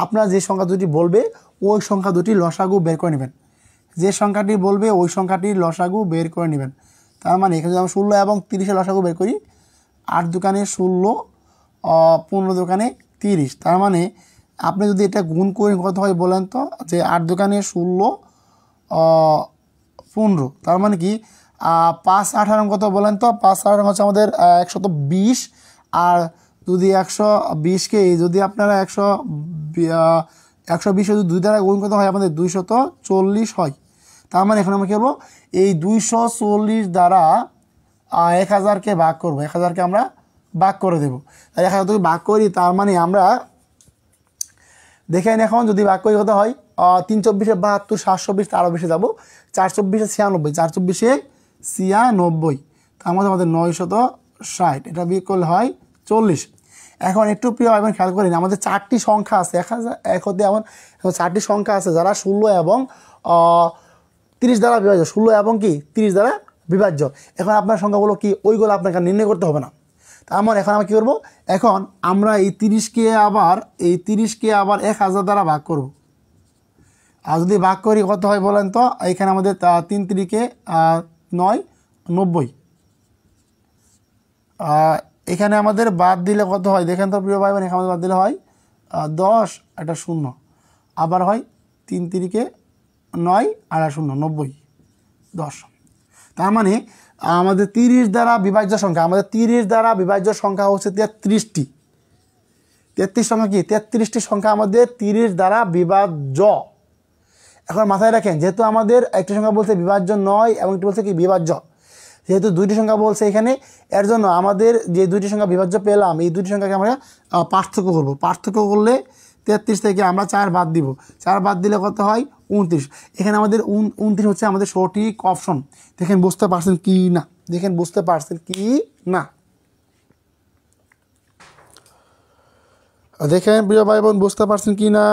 আপনার যে সংখ্যা দুটি বলবে ওই সংখ্যা দুটি লসাগু বের করে নেবেন। যে সংখ্যাটি বলবে ওই সংখ্যাটির লসাগু বের করে নেবেন। তার মানে এখানে যদি আমরা 16 এবং 30-এর লসাগু বের করি, 8 দোকানে 16, 15 দোকানে 30। তার মানে আপনি যদি এটা গুণ করে কত হয় বলেন তো, যে 8 দোকানে 16, 15, তার মানে কি 5 18 কত বলেন তো, 5 18 হচ্ছে আমাদের 120। আর যদি 120কে যদি আপনারা 120 যদি 2 দ্বারা গুণ কত হয় আমাদের 240 হয়। তার মানে এখন আমরা কি করবো, এই 240 দ্বারা 1000-কে ভাগ করবো, 1000-কে আমরা ভাগ করে দেবো। তাই 1000 যদি ভাগ করি, তার মানে আমরা দেখেন এখন যদি ভাগ করি কত হয়, 3 24 72, 720 আরও বেশি যাবো, 4 24 96, 4 24 96, তার মধ্যে আমাদের 960, এটা বিয়োগ করলে হয় 40। এখন একটু প্রিয় এবং খেয়াল করেন, আমাদের 4টি সংখ্যা আছে, 1 হতে এমন 4টি সংখ্যা আছে যারা 16 এবং 30 দ্বারা বিভাজ্য, 16 এবং কি 30 দ্বারা বিভাজ্য। এখন আপনার সংখ্যাগুলো কি ওইগুলো আপনাকে নির্ণয় করতে হবে না। তার মানে এখন আমরা কী করবো, এখন আমরা এই 30কে আবার 1000 দ্বারা ভাগ করব। আর যদি ভাগ করি কত হয় বলেন তো, এখানে আমাদের 3 3-কে 9, 90। এখানে আমাদের বাদ দিলে কত হয় দেখেন তো প্রিয় ভাই বোন, এখানে আমাদের বাদ দিলে হয় 10, এটা 0, আবার হয় 3 3-কে 9 আর 0, 90, 10। তার মানে আমাদের 30 দ্বারা বিভাজ্য সংখ্যা, আমাদের 30 দ্বারা বিভাজ্য সংখ্যা হচ্ছে 33টি। 33 সংখ্যা কি, 33টি সংখ্যা আমাদের 30 দ্বারা বিভাজ্য। এখন মাথায় রাখেন, যেহেতু আমাদের একটি সংখ্যা বলছে বিভাজ্য নয় এবং একটি বলছে কি বিভাজ্য, যেহেতু দুইটি সংখ্যা বলছে এখানে, এর জন্য আমাদের যে দুইটি সংখ্যা বিভাজ্য পেলাম, এই দুইটি সংখ্যাকে আমরা পার্থক্য করব। পার্থক্য করলে 33 থেকে আমরা 4 বাদ দিব, 4 বাদ দিলে কত হয় 29। এখানে আমাদের 29 হচ্ছে আমাদের সঠিক অপশন। দেখেন বুঝতে পারছেন কি না, দেখেন বুঝতে পারছেন কি না, দেখেন প্রিয় ভাই বোন বুঝতে পারছেন কি না।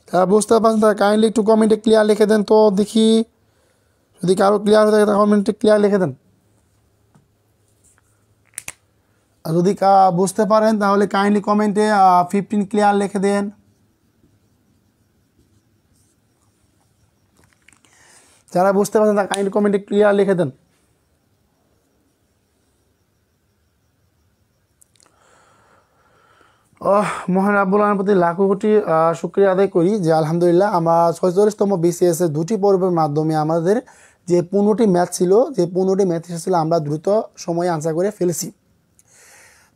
তারা বুঝতে পারছেন তারা কাইন্ডলি একটু কমেন্টে ক্লিয়ার লিখে দেন তো দেখি, যদি কারো ক্লিয়ার হয়ে থাকে তাহলে কমেন্টে ক্লিয়ার লিখে দেন। আর যদি বুঝতে পারেন তাহলে কাইন্ডলি কমেন্টে 15 ক্লিয়ার লিখে দেন। যারা বুঝতে পারছেন তারা কাইন্ডলি কমেন্টে ক্লিয়ার লিখে দেন। মহান রাব্বুল আলামিনের প্রতি লাখো কোটি শুকরিয়া আদায় করি যে আলহামদুলিল্লাহ আমরা 46তম বিসিএস এর দুটি পর্বের মাধ্যমে আমাদের যে 15টি ম্যাথ ছিল, যে 15টি ম্যাথ এসেছিল আমরা দ্রুত সময়ে আনসার করে ফেলেছি।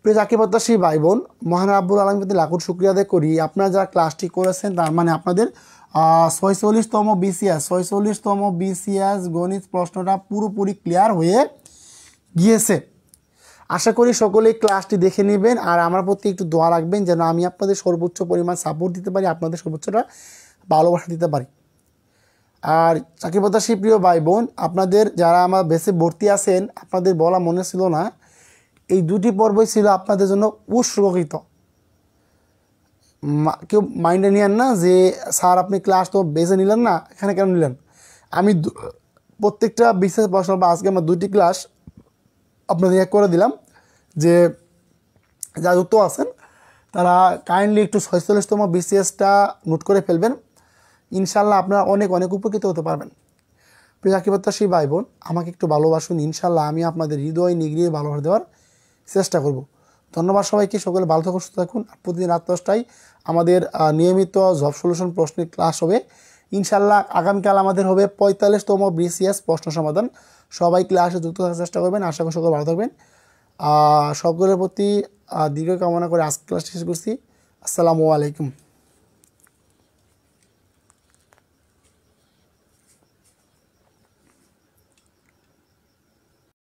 প্রিয় চাকরি প্রত্যাশী ভাই বোন, মহান রাব্বুল আলামিনের প্রতি লাখো শুকরিয়া আদায় করি। আপনারা যারা ক্লাসটি করেছেন তার মানে আপনাদের 46তম বিসিএস গণিত প্রশ্নটা পুরোপুরি ক্লিয়ার হয়ে গিয়েছে। আশা করি সকলেই ক্লাসটি দেখে নেবেন আর আমার প্রতি একটু দোয়া রাখবেন যেন আমি আপনাদের সর্বোচ্চ পরিমাণ সাপোর্ট দিতে পারি, আপনাদের সর্বোচ্চটা ভালোবাসা দিতে পারি। আর চাকরি প্রত্যাশী প্রিয় ভাই বোন, আপনাদের যারা আমার বেসে ভর্তি আছেন, আপনাদের বলা মনে ছিল না, এই দুটি পর্বই ছিল আপনাদের জন্য উৎসর্গিত। কেউ মাইন্ডে নিয়েন না যে স্যার আপনি ক্লাস তো বেছে নিলেন না, এখানে কেন নিলেন। আমি প্রত্যেকটা বিশেষ প্রশ্ন বা আজকে আমার দুটি ক্লাস আপনাদের এক করে দিলাম, যে যারা যুক্ত আছেন তারা কাইন্ডলি একটু 46তম বিসিএসটা নোট করে ফেলবেন। ইনশাল্লাহ আপনারা অনেক অনেক উপকৃত হতে পারবেন। প্রিয় চাকরি প্রত্যাশী ভাই বোন, আমাকে একটু ভালোবাসুন, ইনশাল্লাহ আমি আপনাদের হৃদয় নিগড়িয়ে ভালোবাসা দেওয়ার চেষ্টা করব। ধন্যবাদ সবাইকে, সকলে ভালো থাকুন, সুস্থ থাকুন। আর প্রতিদিন রাত 10টায় আমাদের নিয়মিত জব সলিউশন প্রশ্নের ক্লাস হবে ইনশাল্লাহ। আগামীকাল আমাদের হবে 45তম বিসিএস প্রশ্ন সমাধান। সবাই ক্লাসে যুক্ত থাকার চেষ্টা করবেন। আশা করি সকলে ভালো থাকবেন। সকলের প্রতি দীর্ঘ কামনা করে আজকে ক্লাস শেষ করছি। আসসালামু আলাইকুম।